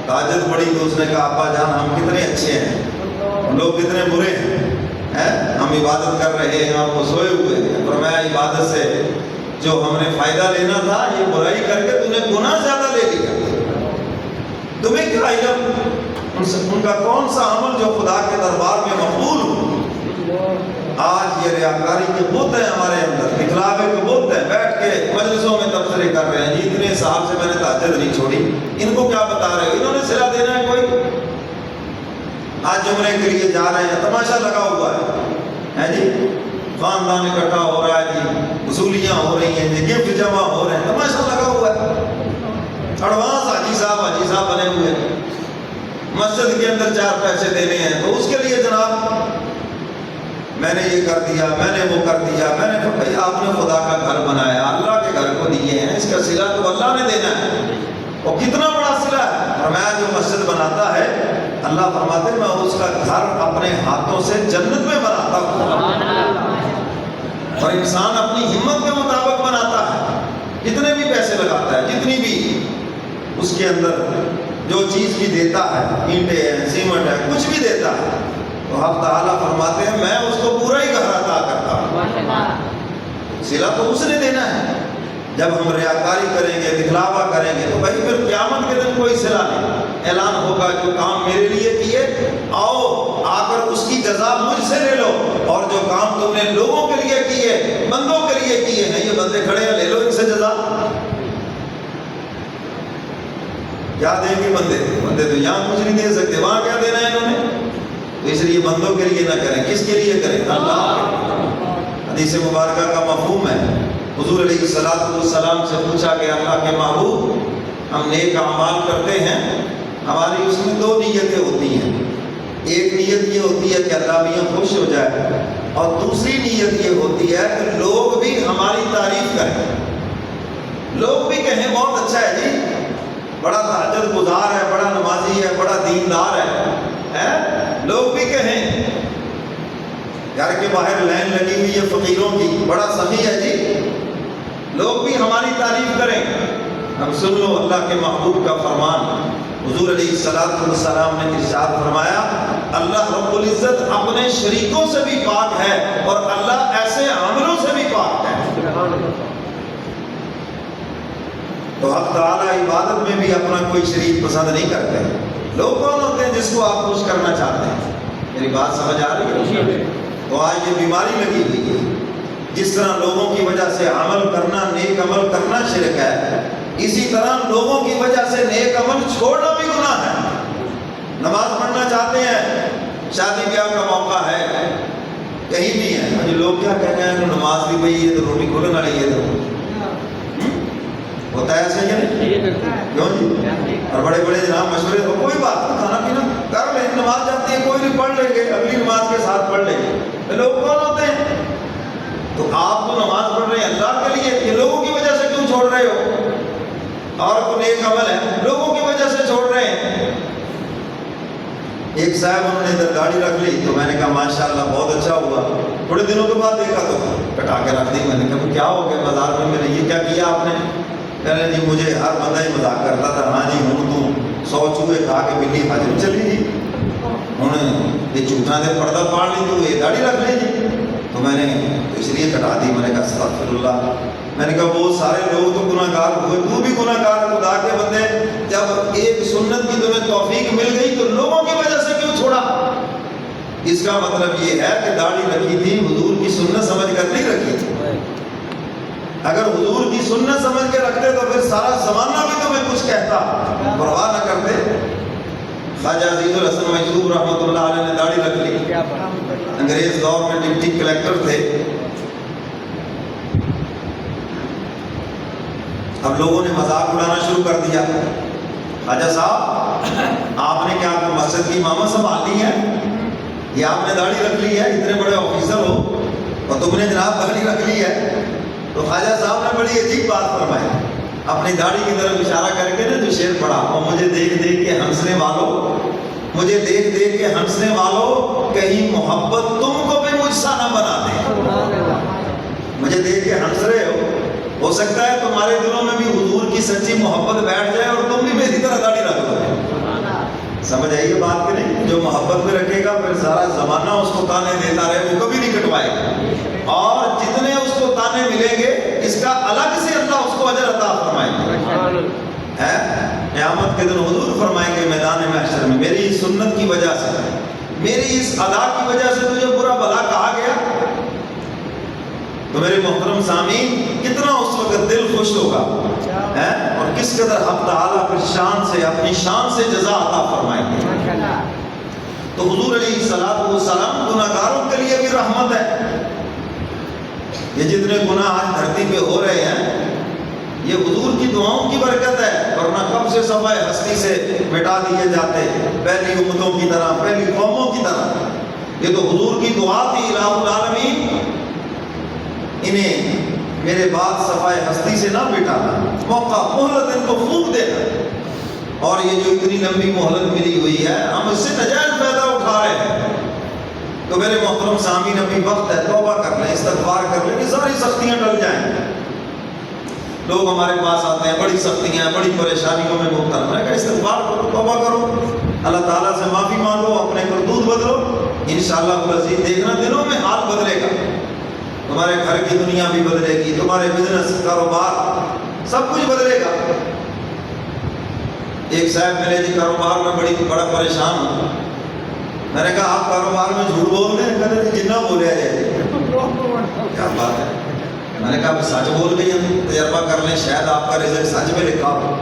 تہجد پڑھی تو اس نے کہا ابا جان ہم کتنے اچھے ہیں، لوگ کتنے برے ہیں، ہم عبادت کر رہے ہیں آپ کو سوئے ہوئے ہیں. فرمایا عبادت سے جو ہم نے فائدہ لینا تھا یہ برائی کر کے تم نے گناہ زیادہ لے لیا. تمہیں کیا علم ان کا کون سا عمل جو خدا کے دربار میں مقبول ہو. آج یہ ریاکاری کے بت ہیں ہمارے اندر، دکھلاوے کے بت ہیں. بیٹھ کے مجلسوں میں تبصرے کر رہے ہیں جی اتنے صاحب سے میں نے تہجد نہیں چھوڑی، ان کو کیا بتا رہے ہو، انہوں نے صلہ دینا ہے کوئی. آج جمعے کے لیے جا رہے ہیں تماشا لگا ہوا ہے جی، خاندان اکٹھا ہو رہا ہے جی، وصولیاں ہو رہی ہیں جی، گفٹ جمع ہو رہے ہیں، تماشا لگا ہوا ہے. ایڈوانس حاجی صاحب بنے ہوئے ہیں. مسجد کے اندر 4 پیسے دینے ہیں تو اس کے لیے جناب میں نے یہ کر دیا، میں نے وہ کر دیا. میں نے کہا بھائی آپ نے خدا کا گھر بنایا، اللہ کے گھر کو دیے ہیں، اس کا صلہ تو اللہ نے دینا ہے. اور کتنا بڑا صلہ ہے. فرمایا جو مسجد بناتا ہے اللہ فرماتے میں اس کا گھر اپنے ہاتھوں سے جنت میں بناتا ہوں. اور انسان اپنی ہمت کے مطابق بناتا ہے. کرتا ہے، جتنی بھی اس کے اندر جو چیز بھی دیتا ہے، اینٹیں ہیں، سیمنٹ ہے، کچھ بھی دیتا ہے، تو حق تعالیٰ فرماتے ہیں میں اس کو پورا ہی گھر عطا کرتا ہوں۔ صلہ تو اس نے دینا ہے۔ جب ہم ریاکاری کریں گے، دکھلاوا کریں گے، تو بھائی پھر قیامت کے دن کوئی صلہ نہیں، اعلان ہوگا جو کام میرے لیے کیے آؤ آ کر اس کی جزا مجھ سے لے لو، اور جو کام تم نے لوگوں کے لیے کیے، بندوں کے لیے کیے ہیں، یہ بندے کھڑے ہیں، لے لو ان سے جزا۔ کیا دیں گے بندے تو یہاں کچھ نہیں دے سکتے، وہاں کیا دینا ہے انہوں نے؟ تو اس لیے بندوں کے لیے نہ کریں، کس کے لیے کریں؟ اللہ۔ حدیث مبارکہ کا مفہوم ہے، حضور علیہ السلام سے پوچھا کہ اللہ کے محبوب ہم نیک اعمال کرتے ہیں، ہماری اس میں دو نیتیں ہوتی ہیں، ایک نیت یہ ہوتی ہے کہ اللہ میاں خوش ہو جائے، اور دوسری نیت یہ ہوتی ہے کہ لوگ بھی ہماری تعریف کریں، لوگ بھی کہیں بہت اچھا ہے جی، بڑا تہجد گزار ہے، بڑا نمازی ہے، بڑا دیندار ہے، لوگ بھی کہیں، گھر کے باہر لائن لگی ہوئی ہے فقیروں کی، بڑا سخی ہے جی، لوگ بھی ہماری تعریف کریں۔ ہم سن لو اللہ کے محبوب کا فرمان، حضور علیہ السلام نے ارشاد فرمایا اللہ رب العزت اپنے شریکوں سے بھی پاک ہے، اور اللہ ایسے عملوں سے بھی پاک ہے۔ تو حق تعالیٰ عبادت میں بھی اپنا کوئی شریک پسند نہیں کرتے۔ لوگ کون ہوتے ہیں جس کو آپ خوش کرنا چاہتے ہیں؟ میری بات سمجھ آ رہی ہے؟ تو آج یہ بیماری لگی ہوئی ہے، جس طرح لوگوں کی وجہ سے عمل کرنا، نیک عمل کرنا شرک ہے، اسی طرح لوگوں کی وجہ سے نیک عمل چھوڑنا بھی گناہ ہے۔ نماز پڑھنا چاہتے ہیں، شادی بیاہ کا موقع ہے، کہیں بھی ہے، مجھے لوگ کیا کہتے ہیں کہ نماز بھی پڑھی ہے تو روٹی کھولنے والی ہے، تو ہوتا ہے ایسے کیا نہیں؟ کیوں جی؟ اور بڑے بڑے جناب مشورے تو کوئی بات نہیں، کھانا پینا کر لیں، نماز جاتی ہے کوئی نہیں، پڑھ لیں گے، اگلی نماز کے ساتھ پڑھ لیں گے۔ لوگ کون ہوتے ہیں؟ تو آپ تو نماز پڑھ رہے ہیں اللہ کے لیے، یہ لوگوں کی وجہ سے کیوں چھوڑ رہے ہو؟ اور کوئی نیک عمل ہے لوگوں کی وجہ سے چھوڑ رہے ہیں۔ ایک صاحب انہوں نے ادھر گاڑی رکھ لی، تو میں نے کہا ماشاءاللہ بہت اچھا ہوا، تھوڑے دنوں کے بعد دیکھا تو کٹا کے رکھ دی۔ میں نے کہا کیا ہو گیا بازار میں یہ کیا کیا آپ نے؟ کہنے جی مجھے ہر بندہ ہی مذاق کرتا تھا، ہاں جی ہوں تو 100 چوہے کھا کے بلی حاجم چلی جی، ہوں یہ چوٹنا دے پردہ پاڑ لی تو یہ داڑھی رکھ لے جی۔ تو میں نے اس لیے کٹا دی، میں نے کہا استغفر اللہ، میں نے کہا وہ سارے لوگ تو گناہ گار ہوئے، تو بھی گناہ گار، خدا کے بندے جب ایک سنت کی تمہیں توفیق مل گئی تو لوگوں کی وجہ سے کیوں چھوڑا؟ اس کا مطلب یہ ہے کہ داڑھی رکھی تھی حضور کی سنت سمجھ کر نہیں رکھی تھی۔ اگر حضور کی سنت سمجھ کے رکھتے تو پھر سارا زمانہ بھی تمہیں کچھ کہتا، پرواہ نہ کرتے۔ خواجہ عزیز الحسن مجذوب رحمۃ اللہ علیہ نے داڑھی رکھ لی، انگریز دور میں ڈپٹی کلیکٹر تھے۔ اب لوگوں نے مذاق اڑانا شروع کر دیا، خواجہ صاحب آپ نے کیا مسجد کی امامت سنبھال لی ہے؟ یہ آپ نے داڑھی رکھ لی ہے، اتنے بڑے آفیسر ہو اور تم نے جناب داڑھی رکھ لی ہے۔ تو خواجہ صاحب نے بڑی عجیب بات فرمائی، اپنی داڑھی کی طرف اشارہ کر کے جو شعر پڑھا، اور مجھے دیکھ دیکھ کے ہنسنے والوں، مجھے دیکھ دیکھ کے ہنسنے والوں، کہیں محبت تم کو بھی مجھ سا نہ بنا دے۔ مجھے دیکھ کے ہنس رہے ہو سکتا ہے تمہارے دلوں میں بھی حضور کی سچی محبت بیٹھ جائے اور تم بھی میری طرح داڑھی رکھ دو۔ سمجھ آئیے بات کہ نہیں؟ جو محبت میں رکھے گا پھر سارا زمانہ اس کو تانے دیتا رہے، وہ کبھی نہیں کٹوائے گا، اور جتنے اس کو تانے ملیں گے اس کا الگ سے اللہ اس کو اجر عطا فرمائیں گے۔ قیامت کے دن حضور فرمائیں گے میدان محشر میں میری اس سنت کی وجہ سے، میری اس ادا کی وجہ سے تجھے برا بھلا کہا گیا۔ تو میرے محترم سامعین، کتنا اس وقت دل خوش ہوگا، اور کس قدر حق تعالیٰ پھر شان سے، اپنی شان سے جزا عطا فرمائیں گے۔ تو حضور علیہ السلام گناہ گاروں کے لیے بھی رحمت ہے۔ یہ جتنے گناہ آج دھرتی پہ ہو رہے ہیں یہ حضور کی دعاؤں کی برکت ہے، ورنہ کب سے صفحہ ہستی سے مٹا دیے جاتے، پہلی امتوں کی طرح، پہلی قوموں کی طرح۔ یہ تو حضور کی دعا تھی، الہ العالمین انہیں میرے بعد صفحہ ہستی سے نہ مٹانا، موقع مہلت ان کو خوب دینا۔ اور یہ جو اتنی لمبی مہلت ملی ہوئی ہے ہم اس سے نجائز فائدہ اٹھا رہے ہیں۔ تو میرے محترم سامعین ابھی وقت ہے، توبہ کر لیں، استغفار کر لیں کہ ساری سختیاں ٹل جائیں۔ لوگ ہمارے پاس آتے ہیں، بڑی سختیاں ہیں، بڑی پریشانیوں میں مبتلا، میں نے کہا استغفار کرو، توبہ کرو، اللہ تعالیٰ سے معافی مانگو، اپنے کرتوت بدلو، انشاءاللہ العزیز دیکھنا دنوں میں حال بدلے گا، تمہارے گھر کی دنیا بھی بدلے گی، تمہارے بزنس، کاروبار، سب کچھ بدلے گا۔ ایک صاحب ملے جی کاروبار میں بڑا پریشان ہوں، میں نے کہا آپ کاروبار میں جھوٹ بول رہے ہیں؟ کہتے تھے جنہ بولے جائے، کیا بات ہے؟ میں نے کہا سچ بول گئی ہم تجربہ کر لیں، شاید آپ کا رزق سچ میں لکھا ہو،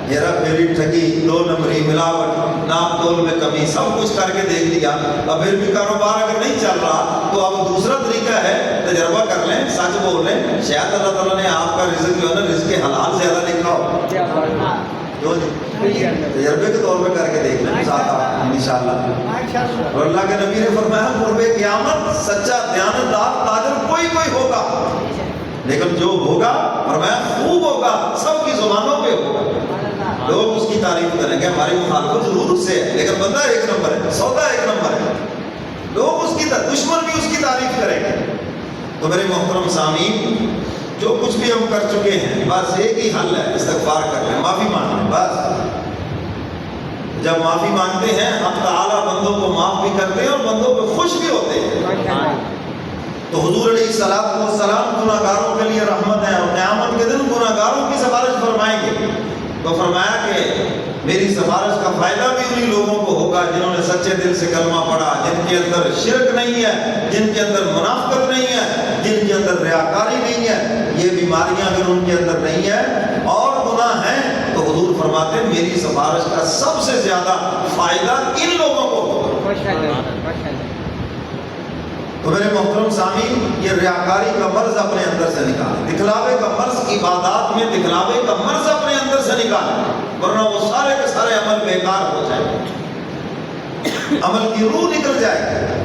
ہیرا پھیری، ٹھگی، 2 نمبری، ملاوٹ، ناپ تول میں کمی، سب کچھ کر کے دیکھ لیا، اب پھر بھی کاروبار اگر نہیں چل رہا تو اب دوسرا طریقہ ہے، تجربہ کر لیں، سچ بول لیں، شاید اللہ تعالیٰ نے آپ کا رزق جو ہے نا رزق حلال زیادہ لکھا ہو، تجربے کے طور پہ کر کے دیکھ لیں انشاءاللہ۔ اور اللہ کے نبی نے فرمایا قرب قیامت سچا دیانتدار تاجر کوئی ہوگا، لیکن جو ہوگا فرمایا خوب ہوگا، سب کی زبانوں پہ ہوگا، لوگ اس کی تعریف کریں گے، ہماری مخالفت ضرور اس سے ہے لیکن بندہ ایک نمبر ہے، سودا ایک نمبر ہے، لوگ اس کی دشمن بھی اس کی تعریف کریں گے۔ تو میرے محترم سامعین، جو کچھ بھی ہم کر چکے ہیں بس ایک ہی حل ہے، استغفار کر لیں، معافی مانگ لیں، بس جب معافی مانگتے ہیں ہم تعالیٰ بندوں کو معاف بھی کرتے ہیں اور بندوں پہ خوش بھی ہوتے ہیں۔ تو حضور علیہ السلام گناہگاروں کے لیے رحمت ہے، اور قیامت کے دن گناہگاروں کی سفارش فرمائیں گے، تو فرمایا کہ میری سفارش کا فائدہ بھی انہی لوگوں کو ہوگا جنہوں نے سچے دل سے کلمہ پڑھا، جن کے اندر شرک نہیں ہے، جن کے اندر منافقت نہیں ہے، جن کے اندر ریاکاری نہیں ہے، یہ بیماریاں اگر ان کے اندر نہیں ہے اور گناہ ہیں تو حضور فرماتے ہیں میری سفارش کا سب سے زیادہ فائدہ ان لوگوں کو ہوگا۔ تو میرے محترم سامعین، یہ ریاکاری کا مرض اپنے اندر سے نکالیں، دکھلاوے کا مرض، عبادات میں دکھلاوے کا مرض اپنے اندر سے نکالیں، ورنہ وہ سارے کے سارے عمل بیکار ہو جائیں گے، عمل کی روح نکل جائے گی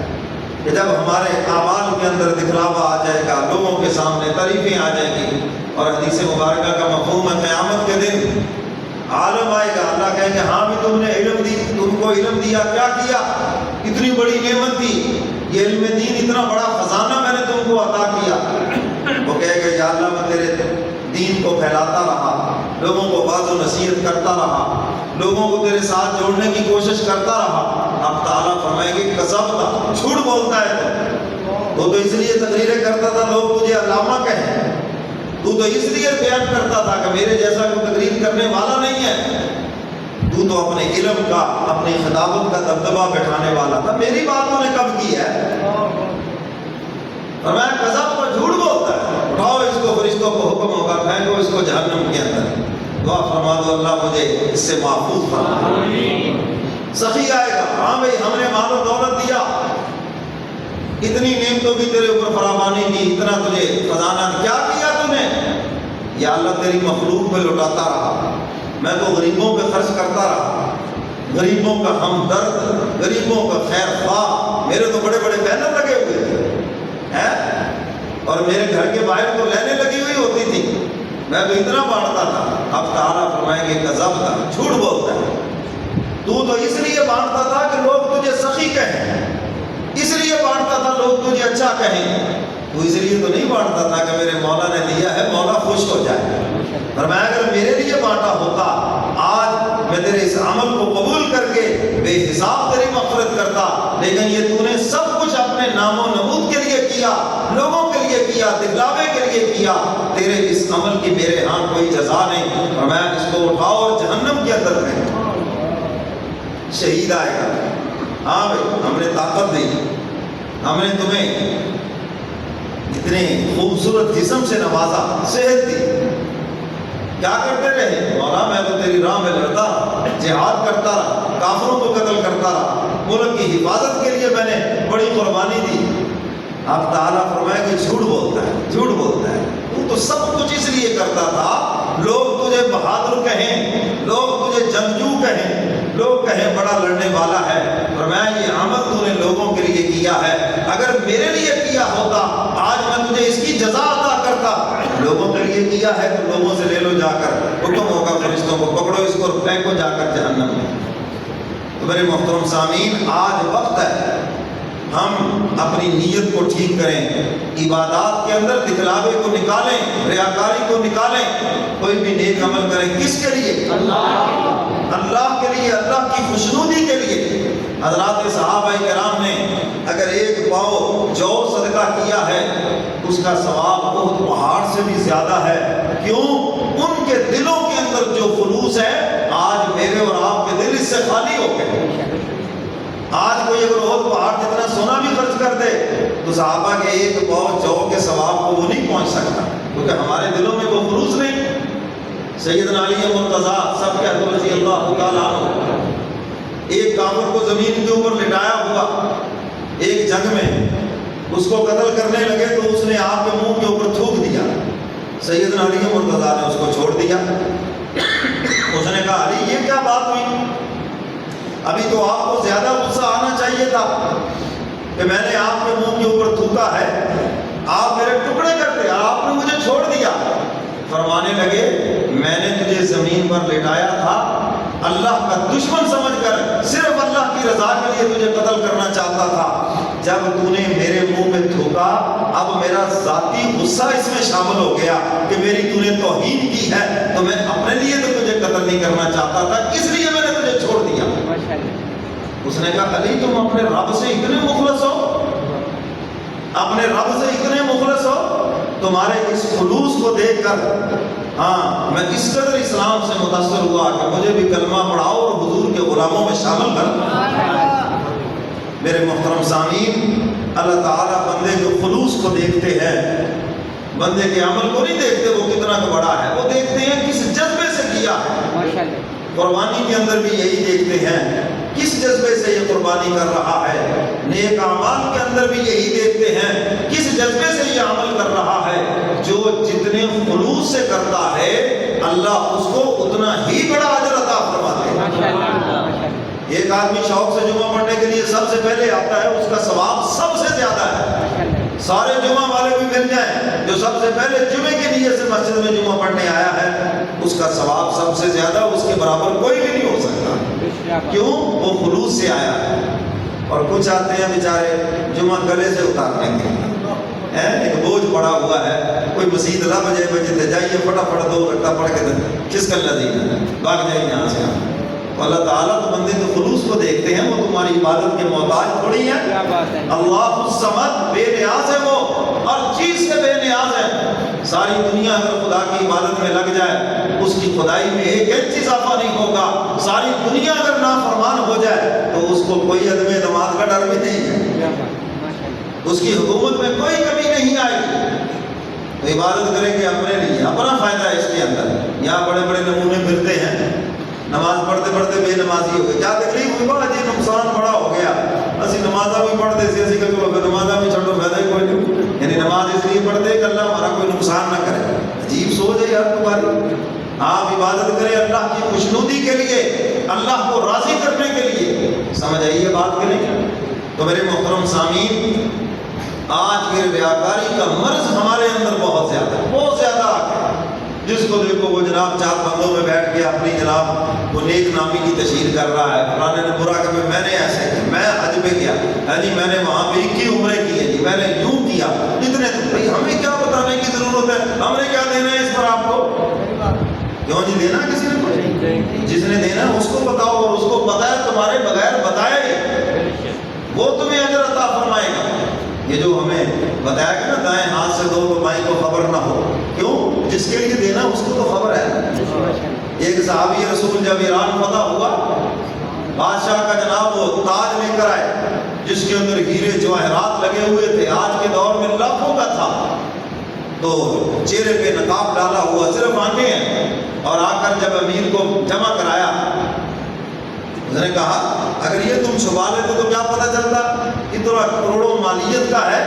کہ جب ہمارے اعمال کے اندر دکھلاوا آ جائے گا، لوگوں کے سامنے تعریفیں آ جائیں گی، اور حدیث مبارکہ کا مفہوم ہے قیامت کے دن عالم آئے گا، اللہ کہیں گے ہاں بھی تم نے علم دی، تم کو علم دیا، کیا کیا؟ اتنی بڑی نعمت تھی، یہ علم دین اتنا بڑا خزانہ میں نے تم کو عطا کیا۔ وہ کہے گا یا اللہ میں تیرے دین کو پھیلاتا رہا، لوگوں کو واعظ و نصیحت کرتا رہا، لوگوں کو تیرے ساتھ جوڑنے کی کوشش کرتا رہا۔ اب تعالیٰ فرمائیں گے کذبت، جھوٹ بولتا ہے تو اس لیے تقریریں کرتا تھا لوگ تجھے علامہ کہیں، تو اس لیے بیان کرتا تھا کہ میرے جیسا کوئی تقریر کرنے والا نہیں ہے، تو اپنے علم کا، اپنی خطابت کا دبدبہ بٹھانے والا تھا، میری بات تو نے کب کی ہے؟ اور میں کذب پر جھوٹ بولتا ہے، اٹھاؤ اس کو، فرشتوں کو حکم ہوگا پھینکو اس کو جہنم کے اندر، دعا فرما دو اللہ مجھے اس سے محفوظ فرما۔ سخی آئے گا، ہاں بھائی ہم نے مال و دولت دیا، اتنی نعمتوں کی تیرے اوپر فراوانی کی، اتنا تجھے خزانہ، کیا کیا تو نے؟ یا اللہ تیری مخلوق پہ لٹاتا رہا، میں تو غریبوں پہ خرچ کرتا رہا، غریبوں کا ہمدرد، غریبوں کا خیر خواہ، میرے تو بڑے بڑے بینر لگے ہوئے تھے اور میرے گھر کے باہر تو لینے لگی ہوئی ہوتی تھی، میں تو اتنا بانٹتا تھا۔ اب تعالیٰ فرمائیں گے کذب تھا، جھوٹ بولتا ہے، تو اس لیے بانٹتا تھا کہ لوگ تجھے سخی کہیں، اس لیے بانٹتا تھا لوگ تجھے اچھا کہیں، تو اس لیے تو نہیں بانٹتا تھا کہ میرے مولا نے دیا ہے مولا خوش ہو جائے۔ فرمایا اگر میرے لیے بانٹا ہوتا آج میں تیرے اس عمل کو قبول کر کے بے حساب تیری مغفرت کرتا، لیکن یہ تو نے سب کچھ اپنے نام و نمود کے لیے کیا، لوگوں کے لیے کیا، دکھلاوے کے لیے کیا، تیرے اس عمل کی میرے ہاں کوئی جزا نہیں۔ فرمایا اس کو اٹھاؤ اور جہنم کے اندر پھینکو۔ شہید آئے گا، ہاں بھائی ہم نے طاقت دی، ہم نے تمہیں اتنے خوبصورت جسم سے نوازا، صحت دی، کیا کرتے رہے؟ مولا میں تو تیری راہ میں لڑتا رہا، جہاد کرتا رہا، کافروں کو قتل کرتا رہا، ملک کی حفاظت کے لیے میں نے بڑی قربانی دی۔ اب تعالیٰ فرمائے کہ جھوٹ بولتا ہے، جھوٹ بولتا ہے، تو سب کچھ اس لیے کرتا تھا لوگ تجھے بہادر کہیں، لوگ تجھے جنگجو کہیں، لوگ کہیں بڑا لڑنے والا ہے۔ فرمایا یہ عمل تو نے لوگوں کے لیے کیا ہے، اگر میرے لیے کیا ہوتا آج میں تجھے اس کی جزا عطا کرتا، لوگوں کے لیے کیا ہے تو لوگوں سے لے لو جا کر، حکم ہوگا فرشتوں کو پکڑو اس کو اور پھینکو جا کر جہنم میں۔ تو میرے محترم سامعین، آج وقت ہے ہم اپنی نیت کو ٹھیک کریں، عبادات کے اندر دکھلاوے کو نکالیں، ریاکاری کو نکالیں۔ کوئی بھی نیک عمل کریں کس کے لیے؟ اللہ کے لیے، اللہ کی خوشنودی کے لیے۔ حضرات صحابہ کرام نے اگر ایک پاؤ جو صدقہ کیا ہے اس کا ثواب بہت پہاڑ سے بھی زیادہ ہے۔ کیوں؟ ان کے دلوں کے اندر جو خلوص ہے، آج میرے اور آپ کے دل اس سے خالی ہو گئے۔ آج کوئی اگر اور پہاڑ جتنا سونا بھی خرچ کر دے تو صحابہ کے ایک پاؤ جو کے ثواب کو وہ نہیں پہنچ سکتا، کیونکہ ہمارے دلوں میں وہ خلوص نہیں۔ سیدنا علی مرتضیٰ سب کے حضرت رضی اللہ تعالیٰ عنہ ایک کافر کو زمین کے اوپر لٹایا ہوا ایک جنگ میں، اس کو قتل کرنے لگے تو اس نے آپ کے منہ کے اوپر تھوک دیا۔ سیدنا علی مرتضیٰ نے اس کو چھوڑ دیا۔ اس نے کہا علی یہ کیا بات ہوئی؟ ابھی تو آپ کو زیادہ غصہ آنا چاہیے تھا کہ میں نے آپ کے منہ کے اوپر تھوکا ہے، آپ میرے ٹکڑے کرتے، آپ نے مجھے چھوڑ دیا۔ فرمانے لگے میں نے تجھے زمین پر لٹایا تھا اللہ کا دشمن سمجھ کر، صرف اللہ کی رضا کے لیے تجھے قتل کرنا چاہتا تھا۔ جب تو نے میرے منہ میں تھوکا، اب میرا ذاتی غصہ اس میں شامل ہو گیا کہ میری تو نے توہین کی ہے، تو میں اپنے لیے تو تجھے قتل نہیں کرنا چاہتا تھا، اس لیے میں نے تجھے چھوڑ دیا۔ اس نے کہا علی تم اپنے رب سے اتنے مخلص ہو، اپنے رب سے اتنے مخلص ہو، تمہارے اس خلوص کو دیکھ کر ہاں میں اس قدر اسلام سے متاثر ہوا کہ مجھے بھی کلمہ پڑھاؤ اور حضور کے غلاموں میں شامل کر۔ میرے محترم سامعین، اللہ تعالیٰ بندے جو خلوص کو دیکھتے ہیں، بندے کے عمل کو نہیں دیکھتے وہ کتنا بڑا ہے، وہ دیکھتے ہیں کس جذبے سے کیا ہے۔ قربانی کے اندر بھی یہی دیکھتے ہیں کس جذبے سے یہ قربانی کر رہا ہے، نیک اعمال کے اندر بھی یہی دیکھتے ہیں کس جذبے سے یہ عمل کر رہا ہے۔ جو جتنے خلوص سے کرتا ہے اللہ اس کو اتنا ہی بڑا اجر عطا فرماتے ہیں۔ ایک آدمی شوق سے جمعہ پڑھنے کے لیے سب سے پہلے آتا ہے، اس کا ثواب سب سے زیادہ ہے۔ سارے جمعہ والے بھی مل جائیں، جو سب سے پہلے جمعے کے لیے سے مسجد میں جمعہ پڑھنے آیا ہے اس کا ثواب سب سے زیادہ، اس کے برابر کوئی بھی نہیں ہو سکتا۔ کیوں؟ وہ خلوص سے آیا ہے۔ اور کچھ آتے ہیں بیچارے جمعہ گلے سے اتارنے کے لیے، ایک بوجھ پڑا ہوا ہے، کوئی مسجد نہ بجے بجے جائیے فٹافٹ 2 رکعت پڑھ کے کس کا لذیذ بھاگ جائیے یہاں سے۔ اللہ تعالیٰ تو بندے کے خلوص کو دیکھتے ہیں، وہ تمہاری عبادت کے محتاج تھوڑی ہے۔ اللہ الصمد، بے نیاز ہے، وہ ہر چیز سے بے نیاز ہے۔ ساری دنیا اگر خدا کی عبادت میں لگ جائے اس کی خدائی میں ایک اضافہ نہیں ہوگا۔ ساری دنیا اگر نافرمان ہو جائے تو اس کو کوئی عدم نماز کا ڈر بھی نہیں ہے، اس کی حکومت میں کوئی کمی نہیں آئے گی۔ تو عبادت کریں گے اپنے لیے، اپنا فائدہ ہے اس کے اندر۔ یہاں بڑے بڑے نمونے ملتے ہیں، نماز پڑھتے پڑھتے بے نمازی ہو گئے، کیا تکلیف ہوئی؟ بڑا جی نقصان بڑا ہو گیا، اسی نمازہ بھی پڑھتے سی، اسی کہ نمازہ بھی چھوڑو فائدہ ہی کوئی نہیں، یعنی نماز اس لیے پڑھتے کہ اللہ ہمارا کوئی نقصان نہ کرے۔ عجیب سوچ ہے یار تمہاری۔ آپ عبادت کریں اللہ کی خوشنودی کے لیے، اللہ کو راضی کرنے کے لیے، سمجھ آئیے بات کریں گے۔ تو میرے محترم سامعین، آج یہ ریاکاری کا مرض ہمارے اندر بہت زیادہ ہے، بہت زیادہ آ گیا۔ جس کو دیکھو وہ جناب 4 بندوں میں بیٹھ کے اپنی جناب وہ نیک نامی کی تشہیر کر رہا ہے، فلانے نے برا کہ میں نے ایسے کیا، میں حج پہ گیا ہے جی، میں نے وہاں پہ 21 عمریں کی ہے جی، میں نے یوں کیا، اتنے بھائی ہمیں کیا بتانے کی ضرورت ہے، ہم نے کیا دینا ہے اس پر آپ کو؟ کیوں جی دینا کسی نے کچھ؟ جس نے دینا اس کو بتاؤ، اور اس کو پتا ہے تمہارے بغیر بتائے وہ تمہیں اجر عطا فرمائے گا۔ یہ جو ہمیں بتایا کہ نا دائیں ہاتھ سے دو تو بائیں کو خبر نہ ہو، کیوں؟ جس کے لیے دینا اس کو تو خبر ہے۔ ایک صحابی رسول جب ایران فتح ہوا، بادشاہ کا جناب وہ تاج لے کر آئے جس کے اندر ہیرے جواہرات لگے ہوئے تھے، آج کے دور میں لاکھوں کا تھا، تو چہرے پہ نقاب ڈالا ہوا، صرف آنکھیں ہیں، اور آ کر جب امیر کو جمع کرایا اس نے کہا اگر یہ تم چھپا لیتے تو کیا پتہ چلتا، اتنا کروڑوں مالیت کا ہے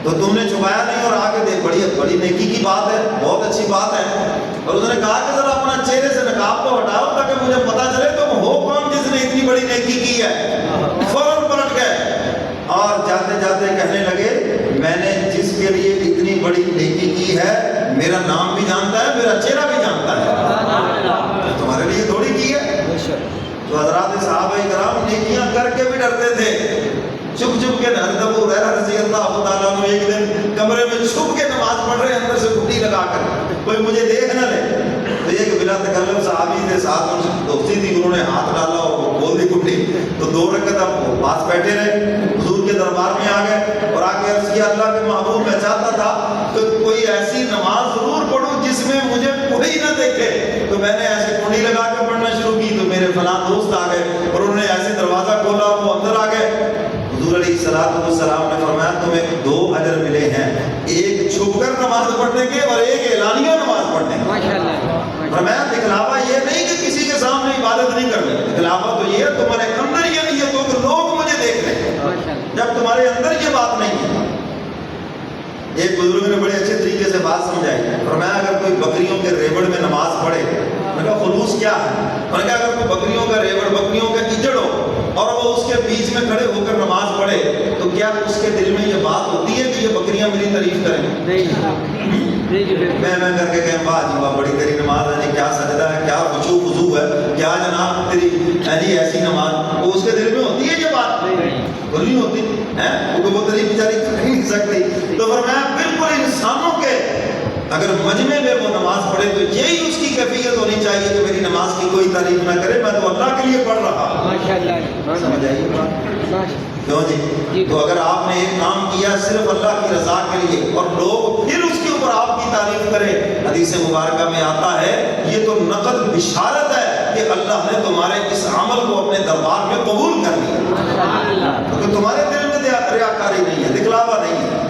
تو تم نے چھپایا نہیں، اور آگے دیکھ بڑی نیکی کی بات ہے، بہت اچھی بات ہے۔ اور اس نے کہا کہ ذرا اپنا چہرے سے نقاب کو ہٹاؤ تاکہ مجھے پتہ چلے تم ہو کون جس نے اتنی بڑی نیکی کی ہے۔ فوراً پلٹ گئے اور جاتے جاتے کہنے لگے میں نے جس کے لیے اتنی بڑی نیکی کی ہے میرا نام بھی جانتا ہے، میرا چہرہ بھی جانتا ہے، تمہارے لیے تھوڑی کی ہے۔ تو حضرات صحابہ کرام نیکیاں کر کے بھی ڈرتے تھے، چھپ چھپ کے. حضرت ابو ہریرہ رضی اللہ تعالیٰ عنہ ایک دن کمرے میں چھپ کے نماز پڑھ رہے ہیں اندر سے گھٹی لگا کر، کوئی مجھے دیکھ نہ لے. تو یہ کہ بلا تکلم صحابی تھے، ساتھ ان سے دوستی تھی، انہوں نے ہاتھ ڈالا اور وہ کھول دی گھٹی. تو 2 رکعت اب پاس بیٹھے رہے، حضور کے دربار میں آ گئے اور آ کے عرض کیا اللہ کے محبوب میں چاہتا تھا کہ کوئی ایسی نماز ضرور پڑھوں جس میں مجھے کوئی نہ دیکھے. تو میں نے ایسے کنڈی لگا کے پڑھنا شروع کی، تو میرے فلاں دوست آ گئے اور انہوں نے ایسے دروازہ کھولا اور وہ اندر آ گئے. حضور علیہ السلام نے فرمایا تمہیں 2 اجر ملے ہیں، ایک چھپ کر نماز پڑھنے کے اور ایک اعلانیہ نماز پڑھنے کے. فرمایا دکھلاوا یہ نہیں کہ کسی کے سامنے عبادت نہیں کرنی، دکھلاوا تو یہ ہے تمہارے اندر یہ نیت ہو کہ لوگ مجھے دیکھ لیں. جب تمہارے اندر یہ بات نہیں ہے. ایک بزرگ نے بڑے اچھے طریقے سے بات سمجھائی. فرمایا اگر کوئی بکریوں کے ریوڑ میں نماز پڑھے، میں نے کہا خلوص کیا ہے؟ میں نے کہا اگر کوئی بکریوں کا ریوڑ، بکریوں کا کیچڑ ہو اور وہ اس کے بیچ میں کھڑے ہو کر نماز پڑھے، تو کیا اس کے دل میں یہ بات ہوتی ہے کہ یہ بکریاں میری تعریف کریں؟ میں کر کے کہیں واہ جی واہ بڑی تیری نماز ہے جی، کیا سجدہ ہے، کیا خشوع خضوع ہے، کیا جناب تیری ہے جی ایسی نماز. وہ اس کے دل میں ہوتی ہے یہ بات؟ وہ نہیں ہوتی ہے، کیونکہ وہ تعریف بیچاری کر نہیں سکتی. تو فرمایا بالکل انسانوں کے اگر مجمع میں وہ نماز پڑھے تو یہی اس کی کیفیت ہونی چاہیے کہ میری نماز کی کوئی تعریف نہ کرے، میں تو اللہ کے لیے پڑھ رہا. سمجھ آئیے بات؟ کیوں جی؟ تو اگر آپ نے ایک کام کیا صرف اللہ کی رضا کے لیے اور لوگ پھر اس کے اوپر آپ کی تعریف کریں، حدیث مبارکہ میں آتا ہے یہ تو نقد بشارت ہے کہ اللہ نے تمہارے اس عمل کو اپنے دربار میں قبول کر لیا، کیونکہ تمہارے دل میں ریاکاری نہیں ہے، دکھلاوا نہیں ہے.